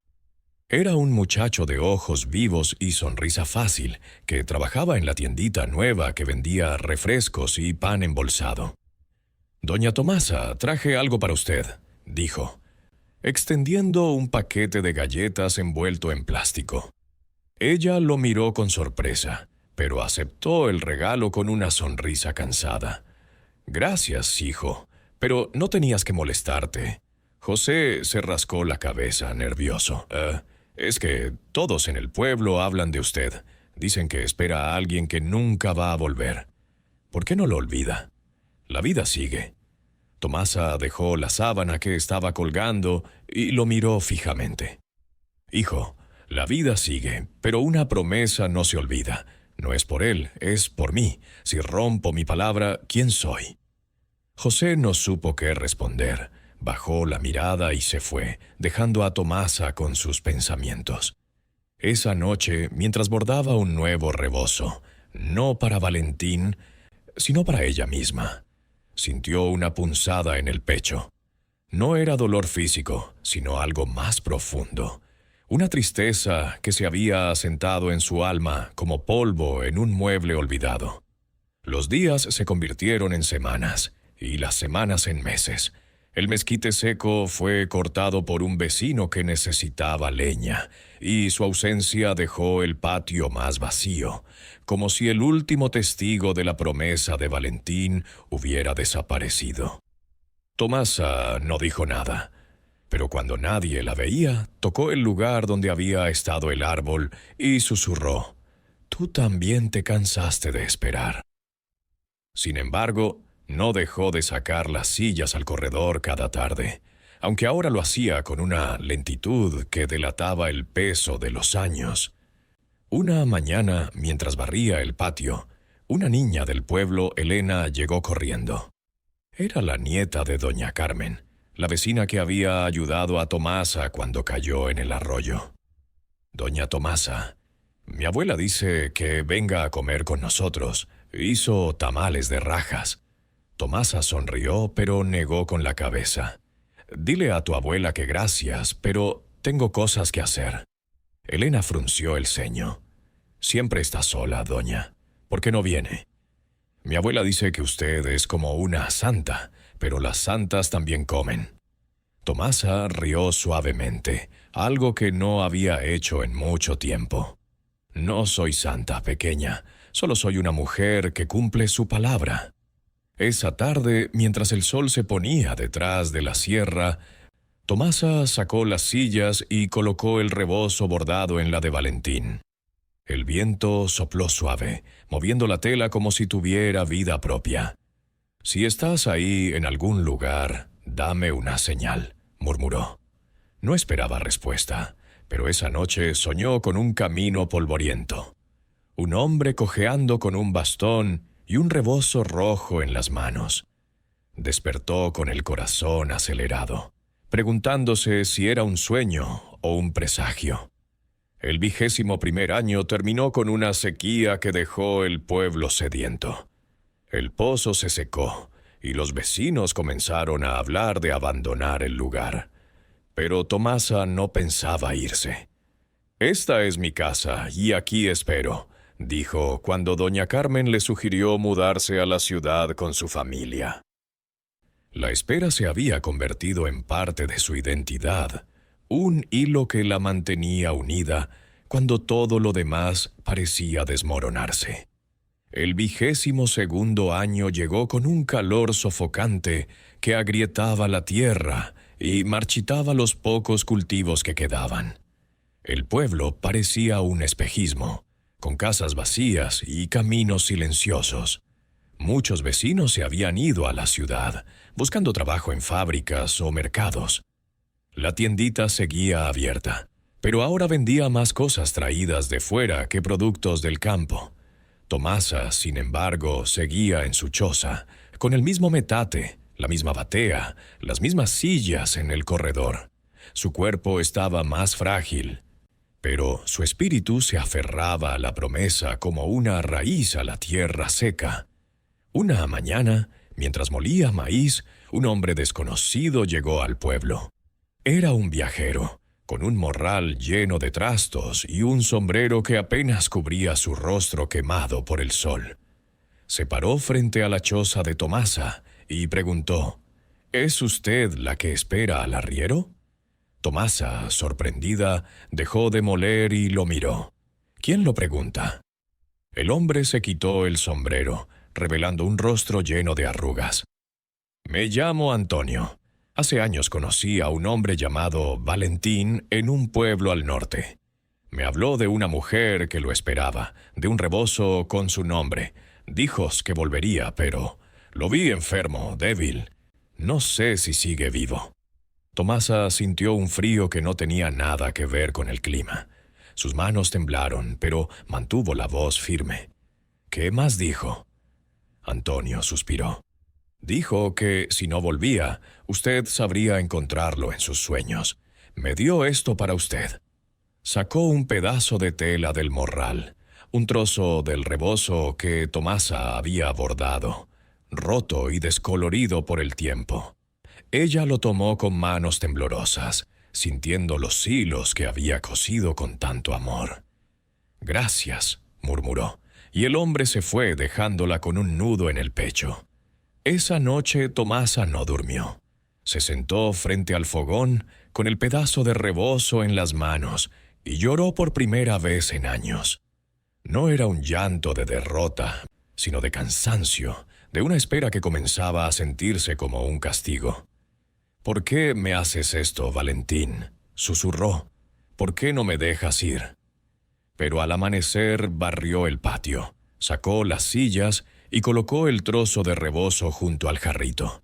Era un muchacho de ojos vivos y sonrisa fácil, que trabajaba en la tiendita nueva que vendía refrescos y pan embolsado. «Doña Tomasa, traje algo para usted», dijo, extendiendo un paquete de galletas envuelto en plástico. Ella lo miró con sorpresa, pero aceptó el regalo con una sonrisa cansada. «Gracias, hijo, pero no tenías que molestarte». José se rascó la cabeza, nervioso. Es que todos en el pueblo hablan de usted. Dicen que espera a alguien que nunca va a volver. ¿Por qué no lo olvida? La vida sigue». Tomasa dejó la sábana que estaba colgando y lo miró fijamente. «Hijo, la vida sigue, pero una promesa no se olvida. No es por él, es por mí. Si rompo mi palabra, ¿quién soy?». José no supo qué responder. Bajó la mirada y se fue, dejando a Tomasa con sus pensamientos. Esa noche, mientras bordaba un nuevo rebozo, no para Valentín, sino para ella misma, sintió una punzada en el pecho. No era dolor físico, sino algo más profundo. Una tristeza que se había asentado en su alma como polvo en un mueble olvidado. Los días se convirtieron en semanas, y las semanas en meses. El mezquite seco fue cortado por un vecino que necesitaba leña, y su ausencia dejó el patio más vacío, como si el último testigo de la promesa de Valentín hubiera desaparecido. Tomasa no dijo nada, pero cuando nadie la veía, tocó el lugar donde había estado el árbol y susurró: «Tú también te cansaste de esperar». Sin embargo, no dejó de sacar las sillas al corredor cada tarde, aunque ahora lo hacía con una lentitud que delataba el peso de los años. Una mañana, mientras barría el patio, una niña del pueblo, Elena, llegó corriendo. Era la nieta de doña Carmen, la vecina que había ayudado a Tomasa cuando cayó en el arroyo. «Doña Tomasa, mi abuela dice que venga a comer con nosotros. Hizo tamales de rajas». Tomasa sonrió, pero negó con la cabeza. «Dile a tu abuela que gracias, pero tengo cosas que hacer». Elena frunció el ceño. «Siempre está sola, doña. ¿Por qué no viene?» «Mi abuela dice que usted es como una santa, pero las santas también comen». Tomasa rió suavemente, algo que no había hecho en mucho tiempo. «No soy santa, pequeña. Solo soy una mujer que cumple su palabra». Esa tarde, mientras el sol se ponía detrás de la sierra, Tomasa sacó las sillas y colocó el rebozo bordado en la de Valentín. El viento sopló suave, moviendo la tela como si tuviera vida propia. «Si estás ahí en algún lugar, dame una señal», murmuró. No esperaba respuesta, pero esa noche soñó con un camino polvoriento. Un hombre cojeando con un bastón y un rebozo rojo en las manos. Despertó con el corazón acelerado, preguntándose si era un sueño o un presagio. El 21º año terminó con una sequía que dejó el pueblo sediento. El pozo se secó y los vecinos comenzaron a hablar de abandonar el lugar. Pero Tomasa no pensaba irse. «Esta es mi casa y aquí espero», dijo cuando doña Carmen le sugirió mudarse a la ciudad con su familia. La espera se había convertido en parte de su identidad, un hilo que la mantenía unida cuando todo lo demás parecía desmoronarse. El 22º año llegó con un calor sofocante que agrietaba la tierra y marchitaba los pocos cultivos que quedaban. El pueblo parecía un espejismo, con casas vacías y caminos silenciosos. Muchos vecinos se habían ido a la ciudad, buscando trabajo en fábricas o mercados. La tiendita seguía abierta, pero ahora vendía más cosas traídas de fuera que productos del campo. Tomasa, sin embargo, seguía en su choza, con el mismo metate, la misma batea, las mismas sillas en el corredor. Su cuerpo estaba más frágil, pero su espíritu se aferraba a la promesa como una raíz a la tierra seca. Una mañana, mientras molía maíz, un hombre desconocido llegó al pueblo. Era un viajero, con un morral lleno de trastos y un sombrero que apenas cubría su rostro quemado por el sol. Se paró frente a la choza de Tomasa y preguntó: ¿Es usted la que espera al arriero? Tomasa, sorprendida, dejó de moler y lo miró. ¿Quién lo pregunta? El hombre se quitó el sombrero, revelando un rostro lleno de arrugas. Me llamo Antonio. Hace años conocí a un hombre llamado Valentín en un pueblo al norte. Me habló de una mujer que lo esperaba, de un rebozo con su nombre. Dijo que volvería, pero lo vi enfermo, débil. No sé si sigue vivo. Tomasa sintió un frío que no tenía nada que ver con el clima. Sus manos temblaron, pero mantuvo la voz firme. ¿Qué más dijo? Antonio suspiró. Dijo que, si no volvía, usted sabría encontrarlo en sus sueños. Me dio esto para usted. Sacó un pedazo de tela del morral, un trozo del rebozo que Tomasa había bordado, roto y descolorido por el tiempo. Ella lo tomó con manos temblorosas, sintiendo los hilos que había cosido con tanto amor. «Gracias», murmuró, y el hombre se fue dejándola con un nudo en el pecho. Esa noche Tomasa no durmió. Se sentó frente al fogón con el pedazo de rebozo en las manos y lloró por primera vez en años. No era un llanto de derrota, sino de cansancio, de una espera que comenzaba a sentirse como un castigo. «¿Por qué me haces esto, Valentín?», susurró. «¿Por qué no me dejas ir?». Pero al amanecer barrió el patio, sacó las sillas y colocó el trozo de rebozo junto al jarrito.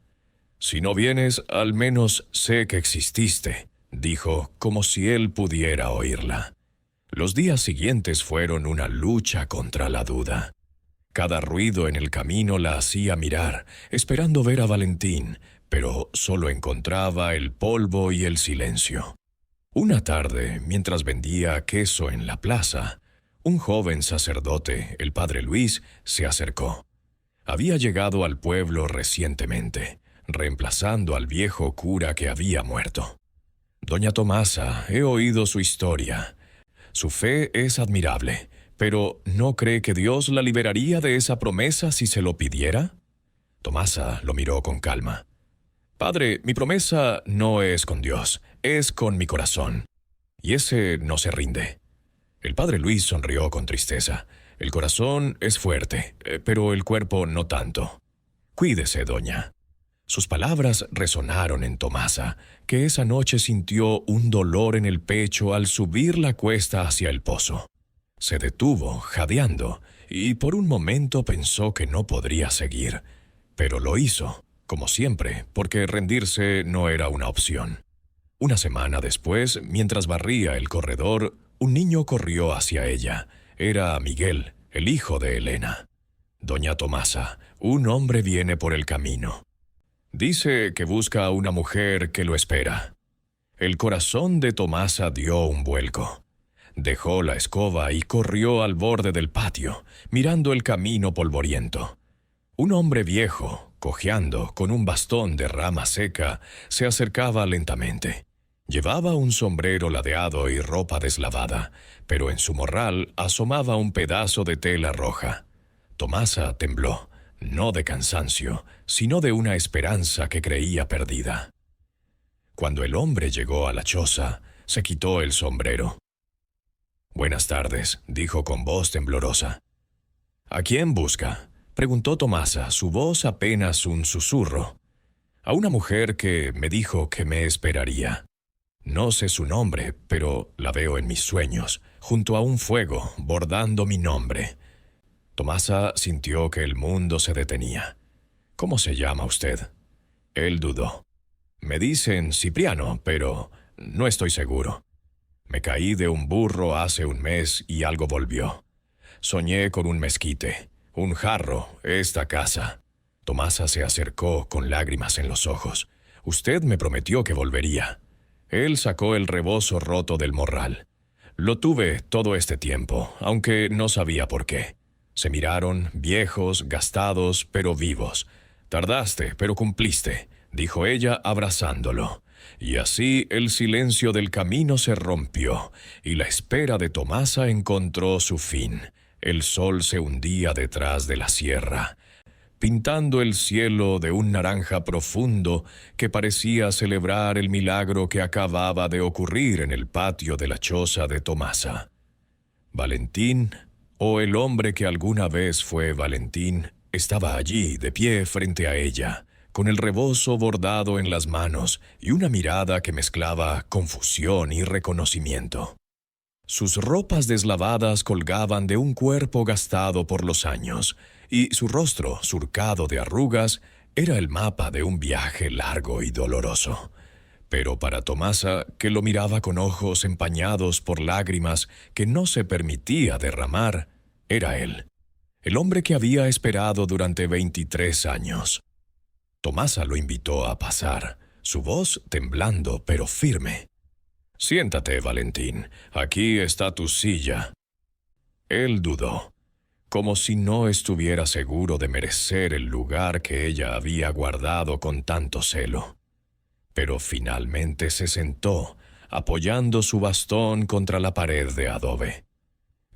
«Si no vienes, al menos sé que exististe», dijo, como si él pudiera oírla. Los días siguientes fueron una lucha contra la duda. Cada ruido en el camino la hacía mirar, esperando ver a Valentín, pero solo encontraba el polvo y el silencio. Una tarde, mientras vendía queso en la plaza, un joven sacerdote, el padre Luis, se acercó. Había llegado al pueblo recientemente, reemplazando al viejo cura que había muerto. «Doña Tomasa, he oído su historia. Su fe es admirable, pero ¿no cree que Dios la liberaría de esa promesa si se lo pidiera?» Tomasa lo miró con calma. «Padre, mi promesa no es con Dios, es con mi corazón. Y ese no se rinde». El padre Luis sonrió con tristeza. «El corazón es fuerte, pero el cuerpo no tanto. Cuídese, doña». Sus palabras resonaron en Tomasa, que esa noche sintió un dolor en el pecho al subir la cuesta hacia el pozo. Se detuvo, jadeando, y por un momento pensó que no podría seguir, pero lo hizo, como siempre, porque rendirse no era una opción. Una semana después, mientras barría el corredor, un niño corrió hacia ella. Era Miguel, el hijo de Elena. «Doña Tomasa, un hombre viene por el camino. Dice que busca a una mujer que lo espera». El corazón de Tomasa dio un vuelco. Dejó la escoba y corrió al borde del patio, mirando el camino polvoriento. Un hombre viejo, cojeando, con un bastón de rama seca, se acercaba lentamente. Llevaba un sombrero ladeado y ropa deslavada, pero en su morral asomaba un pedazo de tela roja. Tomasa tembló, no de cansancio, sino de una esperanza que creía perdida. Cuando el hombre llegó a la choza, se quitó el sombrero. «Buenas tardes», dijo con voz temblorosa. «¿A quién busca?», preguntó Tomasa, su voz apenas un susurro. «A una mujer que me dijo que me esperaría. No sé su nombre, pero la veo en mis sueños, junto a un fuego, bordando mi nombre». Tomasa sintió que el mundo se detenía. «¿Cómo se llama usted?». Él dudó. «Me dicen Cipriano, pero no estoy seguro. Me caí de un burro hace un mes y algo volvió. Soñé con un mezquite, un jarro, esta casa». Tomasa se acercó con lágrimas en los ojos. «Usted me prometió que volvería». Él sacó el rebozo roto del morral. «Lo tuve todo este tiempo, aunque no sabía por qué». Se miraron, viejos, gastados, pero vivos. «Tardaste, pero cumpliste», dijo ella abrazándolo. Y así el silencio del camino se rompió, y la espera de Tomasa encontró su fin. El sol se hundía detrás de la sierra, pintando el cielo de un naranja profundo que parecía celebrar el milagro que acababa de ocurrir en el patio de la choza de Tomasa. Valentín, o el hombre que alguna vez fue Valentín, estaba allí, de pie frente a ella, con el rebozo bordado en las manos y una mirada que mezclaba confusión y reconocimiento. Sus ropas deslavadas colgaban de un cuerpo gastado por los años, y su rostro, surcado de arrugas, era el mapa de un viaje largo y doloroso. Pero para Tomasa, que lo miraba con ojos empañados por lágrimas que no se permitía derramar, era él, el hombre que había esperado durante 23 años. Tomasa lo invitó a pasar, su voz temblando pero firme. «Siéntate, Valentín, aquí está tu silla». Él dudó, como si no estuviera seguro de merecer el lugar que ella había guardado con tanto celo. Pero finalmente se sentó, apoyando su bastón contra la pared de adobe.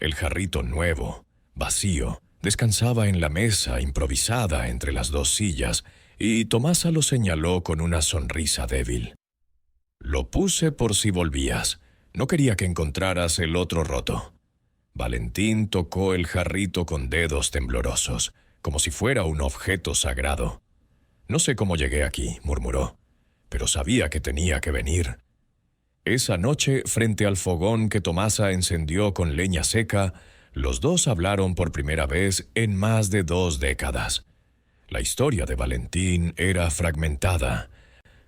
El jarrito nuevo, vacío, descansaba en la mesa improvisada entre las dos sillas, y Tomasa lo señaló con una sonrisa débil. «Lo puse por si volvías. No quería que encontraras el otro roto». Valentín tocó el jarrito con dedos temblorosos, como si fuera un objeto sagrado. «No sé cómo llegué aquí», murmuró, «pero sabía que tenía que venir». Esa noche, frente al fogón que Tomasa encendió con leña seca, los dos hablaron por primera vez en más de 2 décadas. La historia de Valentín era fragmentada,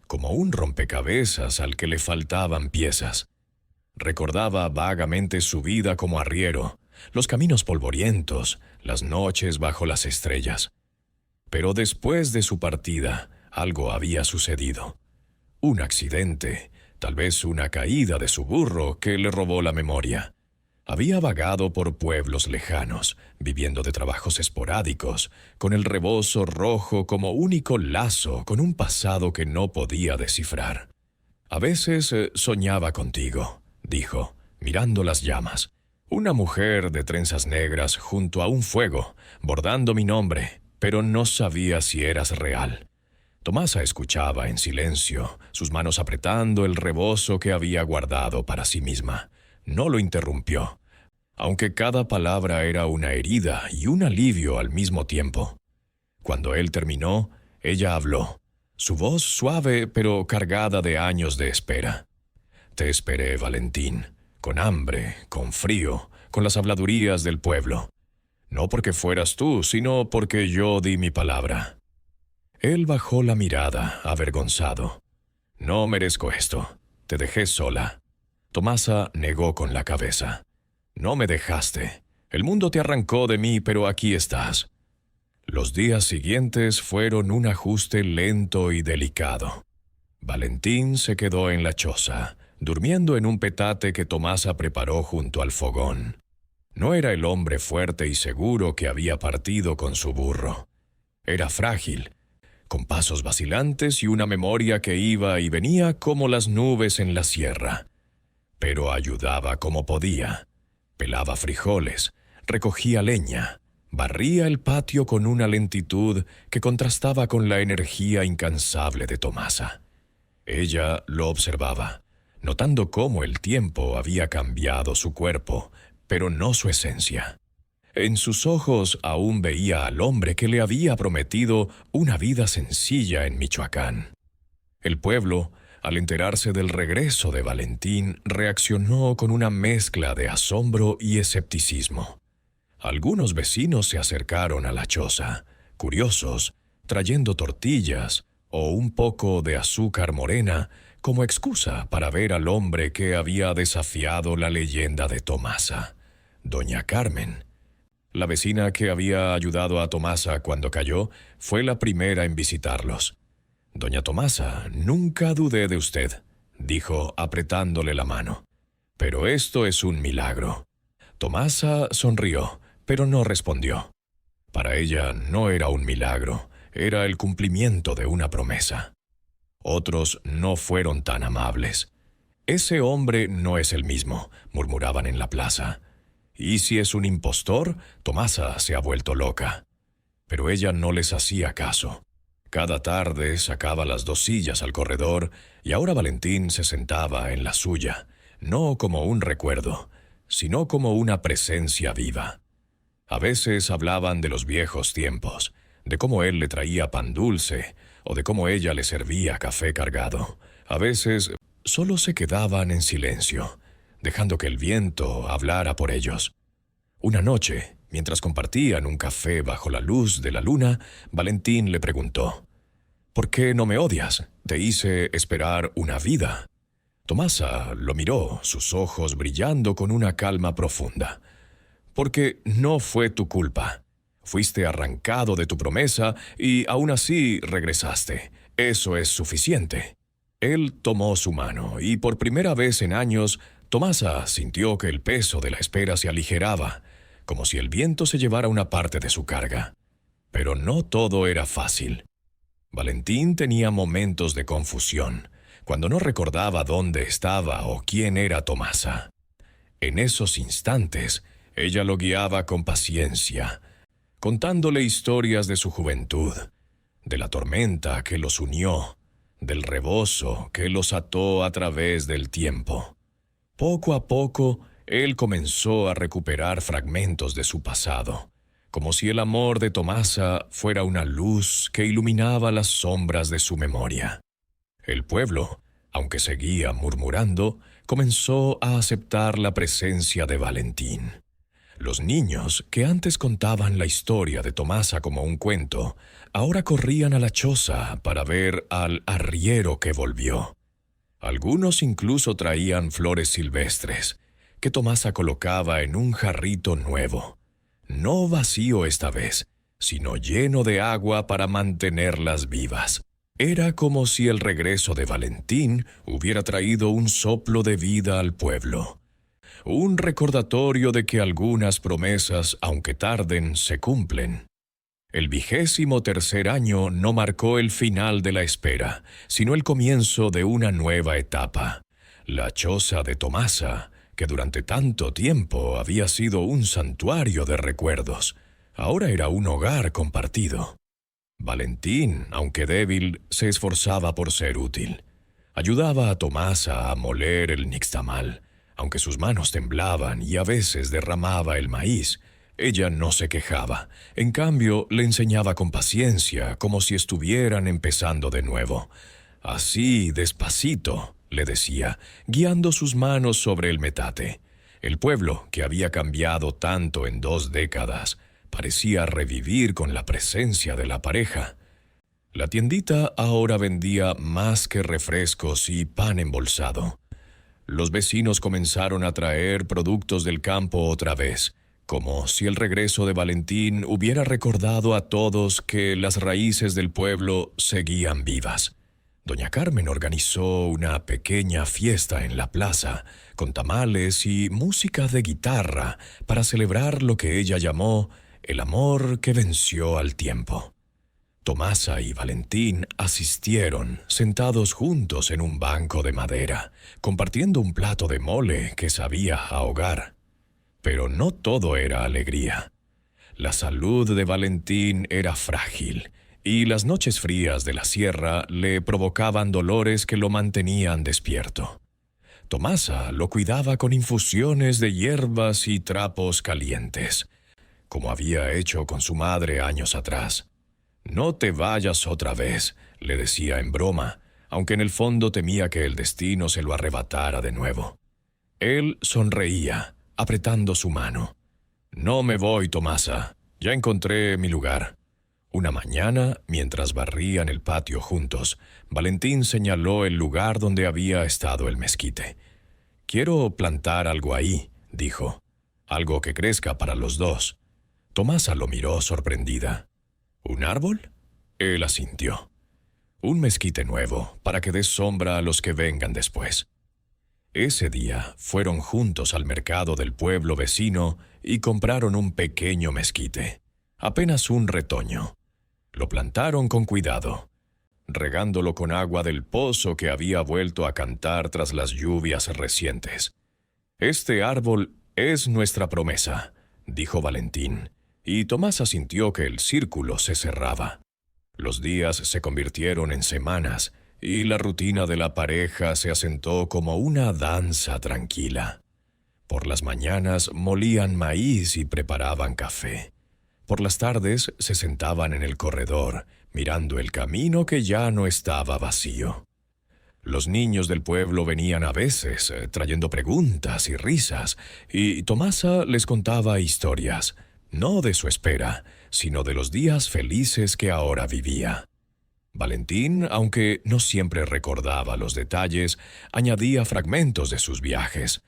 como un rompecabezas al que le faltaban piezas. Recordaba vagamente su vida como arriero, los caminos polvorientos, las noches bajo las estrellas. Pero después de su partida, algo había sucedido. Un accidente, tal vez una caída de su burro que le robó la memoria. Había vagado por pueblos lejanos, viviendo de trabajos esporádicos, con el rebozo rojo como único lazo con un pasado que no podía descifrar. «A veces soñaba contigo», dijo, mirando las llamas. «Una mujer de trenzas negras junto a un fuego, bordando mi nombre, pero no sabía si eras real». Tomasa escuchaba en silencio, sus manos apretando el rebozo que había guardado para sí misma. No lo interrumpió, aunque cada palabra era una herida y un alivio al mismo tiempo. Cuando él terminó, ella habló, su voz suave pero cargada de años de espera. «Te esperé, Valentín, con hambre, con frío, con las habladurías del pueblo. No porque fueras tú, sino porque yo di mi palabra». Él bajó la mirada, avergonzado. «No merezco esto. Te dejé sola». Tomasa negó con la cabeza. «No me dejaste. El mundo te arrancó de mí, pero aquí estás». Los días siguientes fueron un ajuste lento y delicado. Valentín se quedó en la choza, durmiendo en un petate que Tomasa preparó junto al fogón. No era el hombre fuerte y seguro que había partido con su burro. Era frágil, con pasos vacilantes y una memoria que iba y venía como las nubes en la sierra. Pero ayudaba como podía. Pelaba frijoles, recogía leña, barría el patio con una lentitud que contrastaba con la energía incansable de Tomasa. Ella lo observaba, notando cómo el tiempo había cambiado su cuerpo, pero no su esencia. En sus ojos aún veía al hombre que le había prometido una vida sencilla en Michoacán. El pueblo, al enterarse del regreso de Valentín, reaccionó con una mezcla de asombro y escepticismo. Algunos vecinos se acercaron a la choza, curiosos, trayendo tortillas o un poco de azúcar morena como excusa para ver al hombre que había desafiado la leyenda de Tomasa, doña Carmen. La vecina que había ayudado a Tomasa cuando cayó fue la primera en visitarlos. «Doña Tomasa, nunca dudé de usted», dijo apretándole la mano. «Pero esto es un milagro». Tomasa sonrió, pero no respondió. Para ella no era un milagro, era el cumplimiento de una promesa. Otros no fueron tan amables. «Ese hombre no es el mismo», murmuraban en la plaza. «¿Y si es un impostor? Tomasa se ha vuelto loca». Pero ella no les hacía caso. Cada tarde sacaba las 2 sillas al corredor y ahora Valentín se sentaba en la suya, no como un recuerdo, sino como una presencia viva. A veces hablaban de los viejos tiempos, de cómo él le traía pan dulce o de cómo ella le servía café cargado. A veces solo se quedaban en silencio, dejando que el viento hablara por ellos. Una noche, mientras compartían un café bajo la luz de la luna, Valentín le preguntó: «¿Por qué no me odias? Te hice esperar una vida». Tomasa lo miró, sus ojos brillando con una calma profunda. «Porque no fue tu culpa. Fuiste arrancado de tu promesa y aún así regresaste. Eso es suficiente». Él tomó su mano y por primera vez en años, Tomasa sintió que el peso de la espera se aligeraba, como si el viento se llevara una parte de su carga. Pero no todo era fácil. Valentín tenía momentos de confusión, cuando no recordaba dónde estaba o quién era Tomasa. En esos instantes, ella lo guiaba con paciencia, contándole historias de su juventud, de la tormenta que los unió, del rebozo que los ató a través del tiempo. Poco a poco, él comenzó a recuperar fragmentos de su pasado, como si el amor de Tomasa fuera una luz que iluminaba las sombras de su memoria. El pueblo, aunque seguía murmurando, comenzó a aceptar la presencia de Valentín. Los niños, que antes contaban la historia de Tomasa como un cuento, ahora corrían a la choza para ver al arriero que volvió. Algunos incluso traían flores silvestres, que Tomasa colocaba en un jarrito nuevo, no vacío esta vez, sino lleno de agua para mantenerlas vivas. Era como si el regreso de Valentín hubiera traído un soplo de vida al pueblo. Un recordatorio de que algunas promesas, aunque tarden, se cumplen. El 23º año no marcó el final de la espera, sino el comienzo de una nueva etapa. La choza de Tomasa, que durante tanto tiempo había sido un santuario de recuerdos, ahora era un hogar compartido. Valentín, aunque débil, se esforzaba por ser útil. Ayudaba a Tomasa a moler el nixtamal. Aunque sus manos temblaban y a veces derramaba el maíz, ella no se quejaba. En cambio, le enseñaba con paciencia, como si estuvieran empezando de nuevo. «Así, despacito», le decía, guiando sus manos sobre el metate. El pueblo, que había cambiado tanto en 2 décadas, parecía revivir con la presencia de la pareja. La tiendita ahora vendía más que refrescos y pan embolsado. Los vecinos comenzaron a traer productos del campo otra vez, como si el regreso de Valentín hubiera recordado a todos que las raíces del pueblo seguían vivas. Doña Carmen organizó una pequeña fiesta en la plaza, con tamales y música de guitarra, para celebrar lo que ella llamó el amor que venció al tiempo. Tomasa y Valentín asistieron, sentados juntos en un banco de madera, compartiendo un plato de mole que sabía a hogar. Pero no todo era alegría. La salud de Valentín era frágil, y las noches frías de la sierra le provocaban dolores que lo mantenían despierto. Tomasa lo cuidaba con infusiones de hierbas y trapos calientes, como había hecho con su madre años atrás. «No te vayas otra vez», le decía en broma, aunque en el fondo temía que el destino se lo arrebatara de nuevo. Él sonreía, apretando su mano. «No me voy, Tomasa. Ya encontré mi lugar». Una mañana, mientras barrían el patio juntos, Valentín señaló el lugar donde había estado el mezquite. «Quiero plantar algo ahí», dijo. «Algo que crezca para los dos». Tomasa lo miró sorprendida. ¿Un árbol? Él asintió. Un mezquite nuevo, para que dé sombra a los que vengan después. Ese día fueron juntos al mercado del pueblo vecino y compraron un pequeño mezquite, apenas un retoño. Lo plantaron con cuidado, regándolo con agua del pozo que había vuelto a cantar tras las lluvias recientes. «Este árbol es nuestra promesa», dijo Valentín, y Tomasa sintió que el círculo se cerraba. Los días se convirtieron en semanas, y la rutina de la pareja se asentó como una danza tranquila. Por las mañanas molían maíz y preparaban café. Por las tardes se sentaban en el corredor, mirando el camino que ya no estaba vacío. Los niños del pueblo venían a veces, trayendo preguntas y risas, y Tomasa les contaba historias, no de su espera, sino de los días felices que ahora vivía. Valentín, aunque no siempre recordaba los detalles, añadía fragmentos de sus viajes,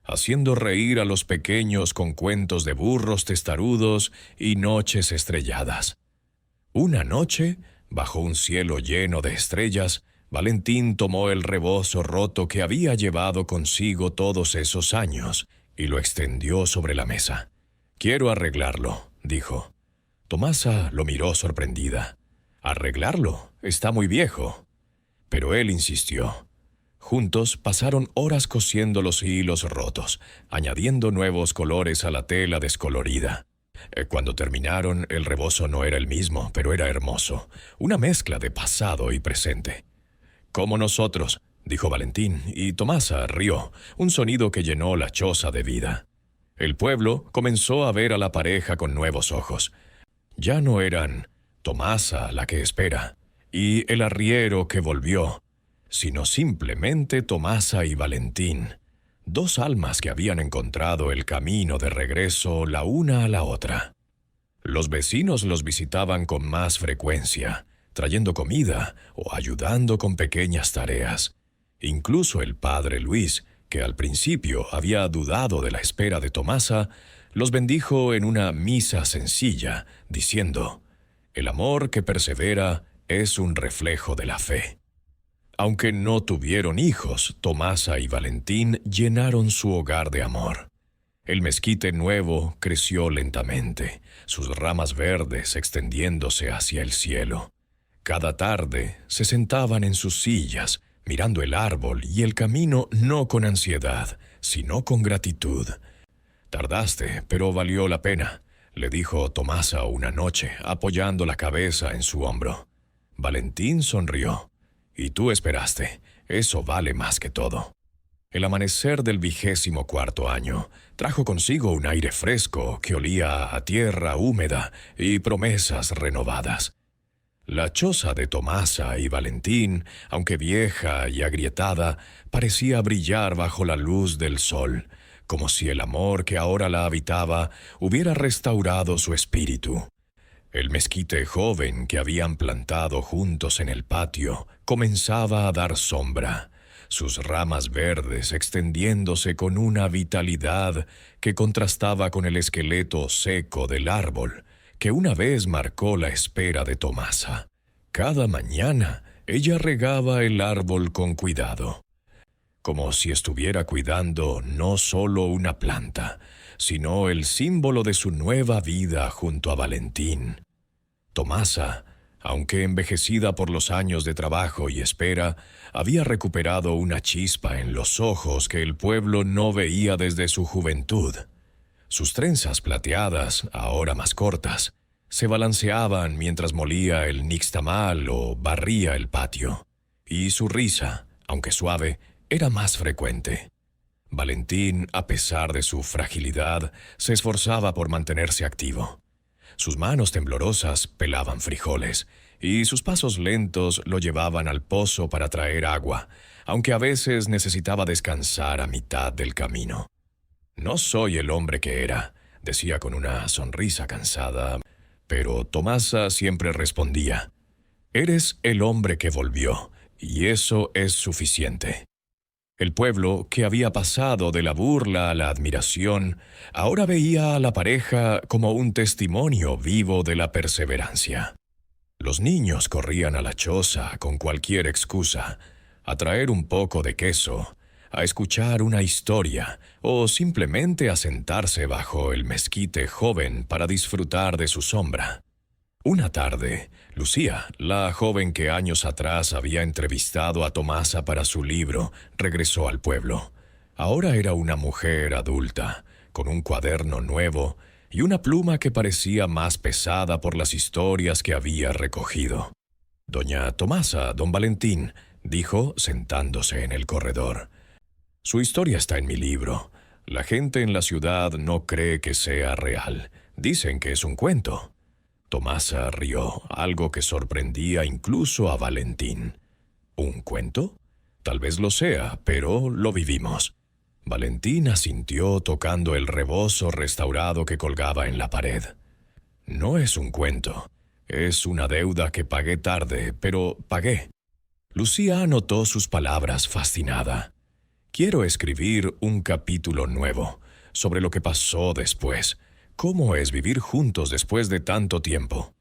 haciendo reír a los pequeños con cuentos de burros testarudos y noches estrelladas. Una noche, bajo un cielo lleno de estrellas, Valentín tomó el rebozo roto que había llevado consigo todos esos años y lo extendió sobre la mesa. «Quiero arreglarlo», dijo. Tomasa lo miró sorprendida. «¿Arreglarlo? Está muy viejo». Pero él insistió. Juntos pasaron horas cosiendo los hilos rotos, añadiendo nuevos colores a la tela descolorida. Cuando terminaron, el rebozo no era el mismo, pero era hermoso, una mezcla de pasado y presente. «Como nosotros», dijo Valentín, y Tomasa rió, un sonido que llenó la choza de vida. El pueblo comenzó a ver a la pareja con nuevos ojos. Ya no eran Tomasa la que espera y el arriero que volvió, sino simplemente Tomasa y Valentín, dos almas que habían encontrado el camino de regreso la una a la otra. Los vecinos los visitaban con más frecuencia, trayendo comida o ayudando con pequeñas tareas. Incluso el padre Luis, que al principio había dudado de la espera de Tomasa, los bendijo en una misa sencilla, diciendo: «El amor que persevera es un reflejo de la fe». Aunque no tuvieron hijos, Tomasa y Valentín llenaron su hogar de amor. El mezquite nuevo creció lentamente, sus ramas verdes extendiéndose hacia el cielo. Cada tarde se sentaban en sus sillas, mirando el árbol y el camino no con ansiedad, sino con gratitud. «Tardaste, pero valió la pena», le dijo Tomasa una noche, apoyando la cabeza en su hombro. Valentín sonrió. «Y tú esperaste. Eso vale más que todo». El amanecer del 24º año trajo consigo un aire fresco que olía a tierra húmeda y promesas renovadas. La choza de Tomasa y Valentín, aunque vieja y agrietada, parecía brillar bajo la luz del sol, como si el amor que ahora la habitaba hubiera restaurado su espíritu. El mezquite joven que habían plantado juntos en el patio comenzaba a dar sombra, sus ramas verdes extendiéndose con una vitalidad que contrastaba con el esqueleto seco del árbol, que una vez marcó la espera de Tomasa. Cada mañana ella regaba el árbol con cuidado, como si estuviera cuidando no solo una planta, sino el símbolo de su nueva vida junto a Valentín. Tomasa, aunque envejecida por los años de trabajo y espera, había recuperado una chispa en los ojos que el pueblo no veía desde su juventud. Sus trenzas plateadas, ahora más cortas, se balanceaban mientras molía el nixtamal o barría el patio, y su risa, aunque suave, era más frecuente. Valentín, a pesar de su fragilidad, se esforzaba por mantenerse activo. Sus manos temblorosas pelaban frijoles, y sus pasos lentos lo llevaban al pozo para traer agua, aunque a veces necesitaba descansar a mitad del camino. «No soy el hombre que era», decía con una sonrisa cansada, pero Tomasa siempre respondía: «Eres el hombre que volvió, y eso es suficiente». El pueblo, que había pasado de la burla a la admiración, ahora veía a la pareja como un testimonio vivo de la perseverancia. Los niños corrían a la choza con cualquier excusa, a traer un poco de queso, a escuchar una historia o simplemente a sentarse bajo el mezquite joven para disfrutar de su sombra. Una tarde, Lucía, la joven que años atrás había entrevistado a Tomasa para su libro, regresó al pueblo. Ahora era una mujer adulta, con un cuaderno nuevo y una pluma que parecía más pesada por las historias que había recogido. «Doña Tomasa, don Valentín», dijo, sentándose en el corredor. «Su historia está en mi libro. La gente en la ciudad no cree que sea real. Dicen que es un cuento». Tomasa rió, algo que sorprendía incluso a Valentín. ¿Un cuento? Tal vez lo sea, pero lo vivimos. Valentín asintió tocando el rebozo restaurado que colgaba en la pared. No es un cuento. Es una deuda que pagué tarde, pero pagué. Lucía anotó sus palabras fascinada. Quiero escribir un capítulo nuevo, sobre lo que pasó después. ¿Cómo es vivir juntos después de tanto tiempo?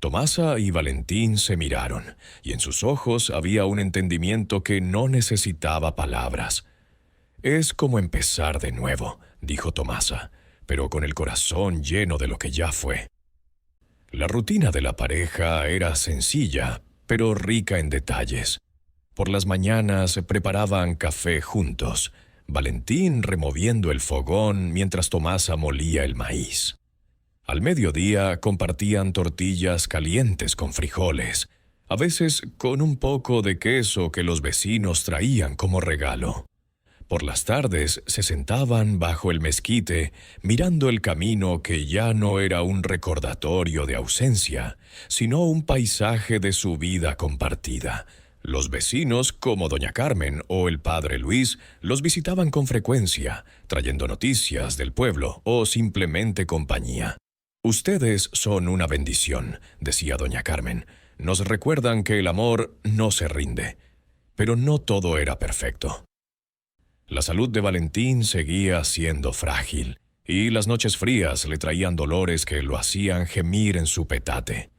Tomasa y Valentín se miraron, y en sus ojos había un entendimiento que no necesitaba palabras. «Es como empezar de nuevo», dijo Tomasa, pero con el corazón lleno de lo que ya fue. La rutina de la pareja era sencilla, pero rica en detalles. Por las mañanas preparaban café juntos, Valentín removiendo el fogón mientras Tomasa molía el maíz. Al mediodía compartían tortillas calientes con frijoles, a veces con un poco de queso que los vecinos traían como regalo. Por las tardes se sentaban bajo el mezquite, mirando el camino que ya no era un recordatorio de ausencia, sino un paisaje de su vida compartida. Los vecinos, como doña Carmen o el padre Luis, los visitaban con frecuencia, trayendo noticias del pueblo o simplemente compañía. «Ustedes son una bendición», decía doña Carmen. «Nos recuerdan que el amor no se rinde». Pero no todo era perfecto. La salud de Valentín seguía siendo frágil, y las noches frías le traían dolores que lo hacían gemir en su petate.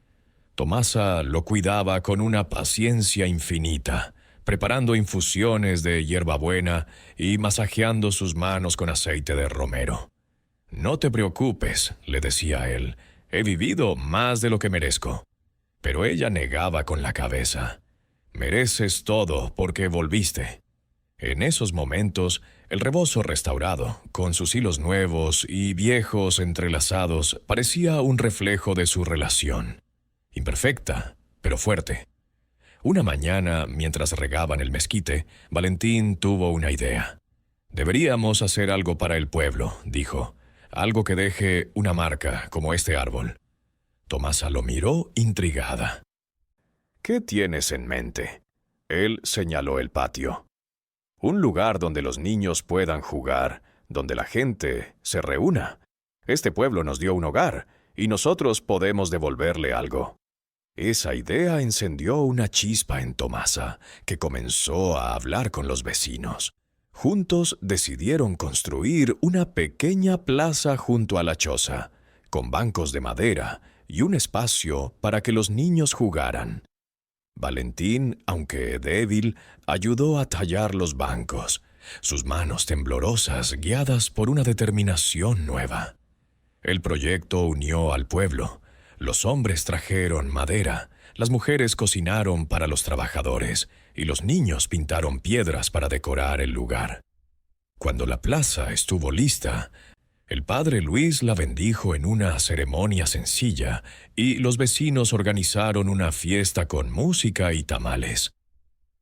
Tomasa lo cuidaba con una paciencia infinita, preparando infusiones de hierbabuena y masajeando sus manos con aceite de romero. «No te preocupes», le decía él, «he vivido más de lo que merezco». Pero ella negaba con la cabeza. «Mereces todo porque volviste». En esos momentos, el rebozo restaurado, con sus hilos nuevos y viejos entrelazados, parecía un reflejo de su relación. Imperfecta, pero fuerte. Una mañana, mientras regaban el mezquite, Valentín tuvo una idea. «Deberíamos hacer algo para el pueblo», dijo. «Algo que deje una marca, como este árbol». Tomasa lo miró intrigada. «¿Qué tienes en mente?». Él señaló el patio. «Un lugar donde los niños puedan jugar, donde la gente se reúna. Este pueblo nos dio un hogar, y nosotros podemos devolverle algo». Esa idea encendió una chispa en Tomasa, que comenzó a hablar con los vecinos. Juntos decidieron construir una pequeña plaza junto a la choza, con bancos de madera y un espacio para que los niños jugaran. Valentín, aunque débil, ayudó a tallar los bancos, sus manos temblorosas guiadas por una determinación nueva. El proyecto unió al pueblo. Los hombres trajeron madera, las mujeres cocinaron para los trabajadores y los niños pintaron piedras para decorar el lugar. Cuando la plaza estuvo lista, el padre Luis la bendijo en una ceremonia sencilla y los vecinos organizaron una fiesta con música y tamales.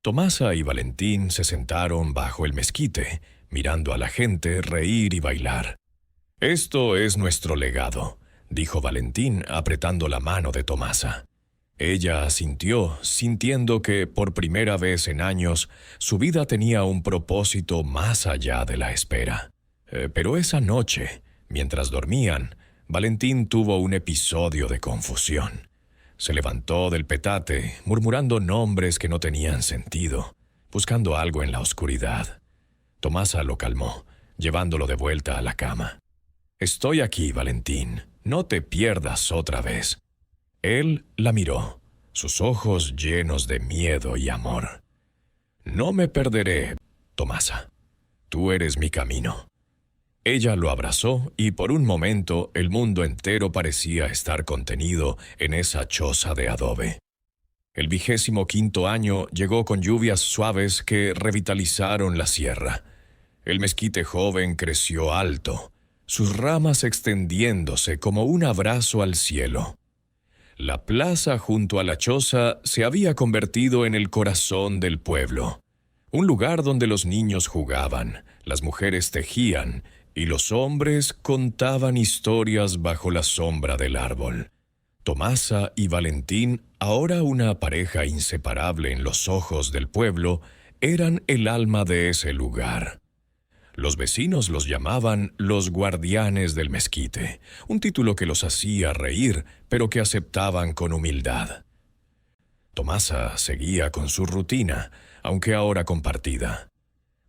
Tomasa y Valentín se sentaron bajo el mezquite, mirando a la gente reír y bailar. «Esto es nuestro legado», dijo Valentín apretando la mano de Tomasa. Ella asintió, sintiendo que, por primera vez en años, su vida tenía un propósito más allá de la espera. Pero esa noche, mientras dormían, Valentín tuvo un episodio de confusión. Se levantó del petate, murmurando nombres que no tenían sentido, buscando algo en la oscuridad. Tomasa lo calmó, llevándolo de vuelta a la cama. «Estoy aquí, Valentín. No te pierdas otra vez». Él la miró, sus ojos llenos de miedo y amor. «No me perderé, Tomasa. Tú eres mi camino». Ella lo abrazó y por un momento el mundo entero parecía estar contenido en esa choza de adobe. El 25º año llegó con lluvias suaves que revitalizaron la sierra. El mezquite joven creció alto, sus ramas extendiéndose como un abrazo al cielo. La plaza junto a la choza se había convertido en el corazón del pueblo, un lugar donde los niños jugaban, las mujeres tejían y los hombres contaban historias bajo la sombra del árbol. Tomasa y Valentín, ahora una pareja inseparable en los ojos del pueblo, eran el alma de ese lugar. Los vecinos los llamaban los guardianes del mezquite, un título que los hacía reír, pero que aceptaban con humildad. Tomasa seguía con su rutina, aunque ahora compartida.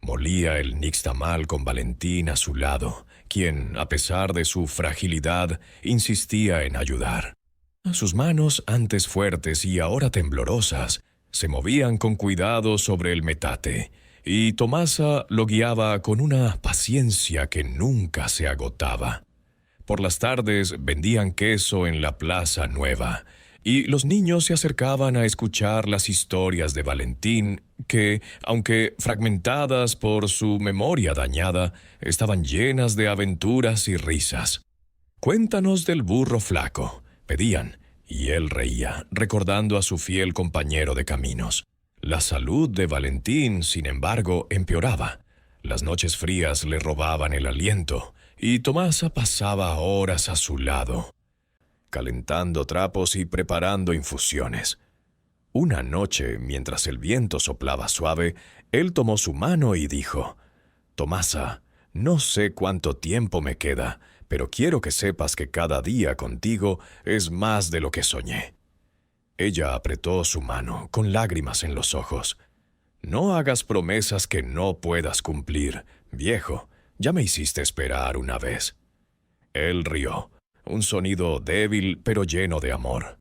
Molía el nixtamal con Valentín a su lado, quien, a pesar de su fragilidad, insistía en ayudar. Sus manos, antes fuertes y ahora temblorosas, se movían con cuidado sobre el metate, y Tomasa lo guiaba con una paciencia que nunca se agotaba. Por las tardes vendían queso en la Plaza Nueva, y los niños se acercaban a escuchar las historias de Valentín que, aunque fragmentadas por su memoria dañada, estaban llenas de aventuras y risas. «Cuéntanos del burro flaco», pedían, y él reía, recordando a su fiel compañero de caminos. La salud de Valentín, sin embargo, empeoraba. Las noches frías le robaban el aliento, y Tomasa pasaba horas a su lado, calentando trapos y preparando infusiones. Una noche, mientras el viento soplaba suave, él tomó su mano y dijo: «Tomasa, no sé cuánto tiempo me queda, pero quiero que sepas que cada día contigo es más de lo que soñé». Ella apretó su mano, con lágrimas en los ojos. «No hagas promesas que no puedas cumplir, viejo. Ya me hiciste esperar una vez». Él rió, un sonido débil pero lleno de amor.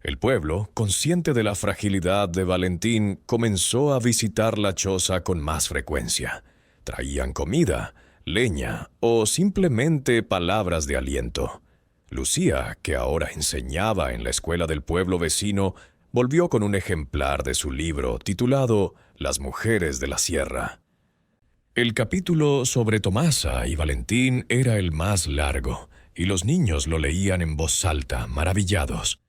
El pueblo, consciente de la fragilidad de Valentín, comenzó a visitar la choza con más frecuencia. Traían comida, leña o simplemente palabras de aliento. Lucía, que ahora enseñaba en la escuela del pueblo vecino, volvió con un ejemplar de su libro titulado Las mujeres de la sierra. El capítulo sobre Tomasa y Valentín era el más largo, y los niños lo leían en voz alta, maravillados.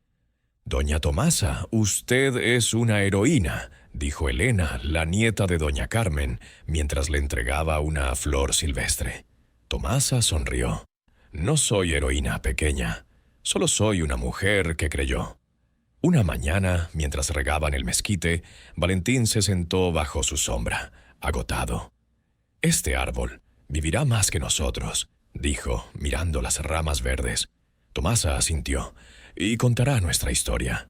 «Doña Tomasa, usted es una heroína», dijo Elena, la nieta de doña Carmen, mientras le entregaba una flor silvestre. Tomasa sonrió. «No soy heroína, pequeña. Solo soy una mujer que creyó». Una mañana, mientras regaban el mezquite, Valentín se sentó bajo su sombra, agotado. «Este árbol vivirá más que nosotros», dijo, mirando las ramas verdes. Tomasa asintió, «y contará nuestra historia».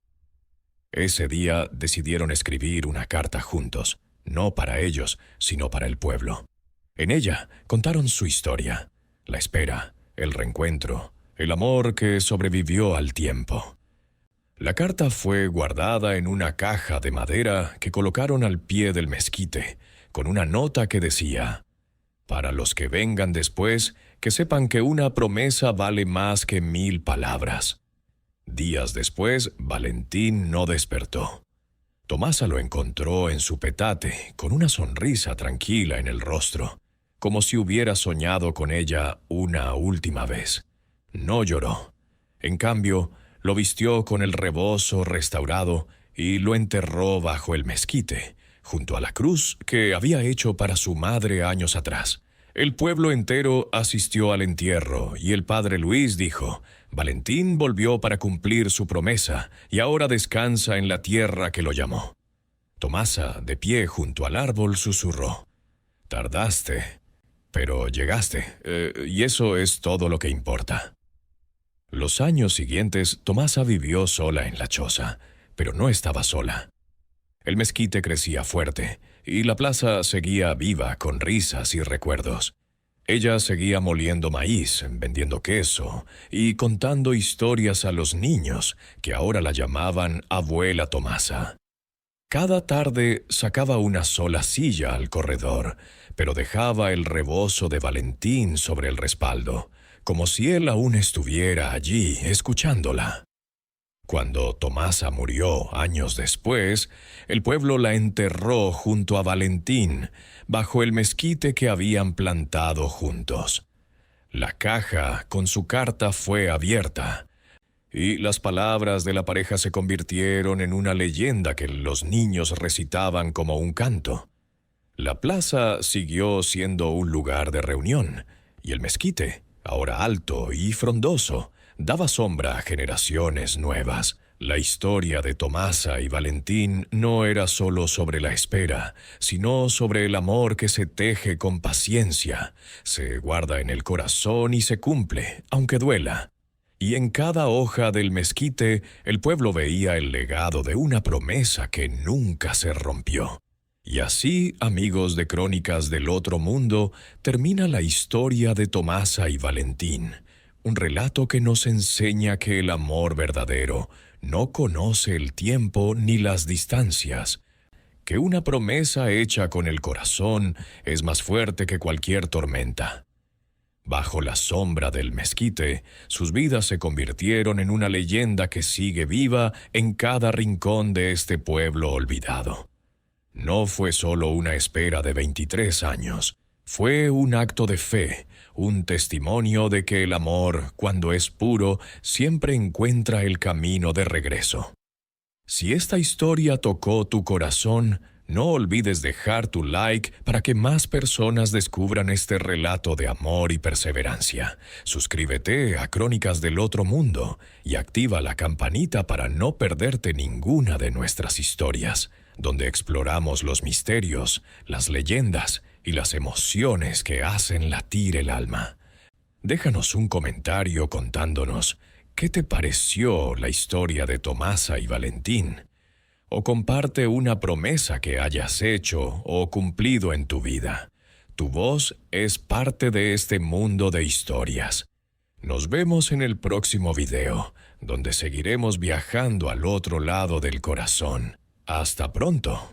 Ese día decidieron escribir una carta juntos, no para ellos, sino para el pueblo. En ella contaron su historia, la espera, el reencuentro, el amor que sobrevivió al tiempo. La carta fue guardada en una caja de madera que colocaron al pie del mezquite, con una nota que decía: «Para los que vengan después, que sepan que una promesa vale más que 1000 palabras». Días después, Valentín no despertó. Tomasa lo encontró en su petate, con una sonrisa tranquila en el rostro, como si hubiera soñado con ella una última vez. No lloró. En cambio, lo vistió con el rebozo restaurado y lo enterró bajo el mezquite, junto a la cruz que había hecho para su madre años atrás. El pueblo entero asistió al entierro y el padre Luis dijo: «Valentín volvió para cumplir su promesa y ahora descansa en la tierra que lo llamó». Tomasa, de pie junto al árbol, susurró: «Tardaste, pero llegaste, y eso es todo lo que importa». Los años siguientes, Tomasa vivió sola en la choza, pero no estaba sola. El mezquite crecía fuerte, y la plaza seguía viva con risas y recuerdos. Ella seguía moliendo maíz, vendiendo queso y contando historias a los niños, que ahora la llamaban Abuela Tomasa. Cada tarde sacaba una sola silla al corredor, pero dejaba el rebozo de Valentín sobre el respaldo, como si él aún estuviera allí escuchándola. Cuando Tomasa murió años después, el pueblo la enterró junto a Valentín, bajo el mezquite que habían plantado juntos. La caja con su carta fue abierta, y las palabras de la pareja se convirtieron en una leyenda que los niños recitaban como un canto. La plaza siguió siendo un lugar de reunión, y el mezquite, ahora alto y frondoso, daba sombra a generaciones nuevas. La historia de Tomasa y Valentín no era solo sobre la espera, sino sobre el amor que se teje con paciencia, se guarda en el corazón y se cumple, aunque duela. Y en cada hoja del mezquite, el pueblo veía el legado de una promesa que nunca se rompió. Y así, amigos de Crónicas del Otro Mundo, termina la historia de Tomasa y Valentín. Un relato que nos enseña que el amor verdadero no conoce el tiempo ni las distancias, que una promesa hecha con el corazón es más fuerte que cualquier tormenta. Bajo la sombra del mezquite, sus vidas se convirtieron en una leyenda que sigue viva en cada rincón de este pueblo olvidado. No fue solo una espera de 23 años, fue un acto de fe, un testimonio de que el amor, cuando es puro, siempre encuentra el camino de regreso. Si esta historia tocó tu corazón, no olvides dejar tu like para que más personas descubran este relato de amor y perseverancia. Suscríbete a Crónicas del Otro Mundo y activa la campanita para no perderte ninguna de nuestras historias, donde exploramos los misterios, las leyendas y las emociones que hacen latir el alma. Déjanos un comentario contándonos qué te pareció la historia de Tomasa y Valentín, o comparte una promesa que hayas hecho o cumplido en tu vida. Tu voz es parte de este mundo de historias. Nos vemos en el próximo video, donde seguiremos viajando al otro lado del corazón. Hasta pronto.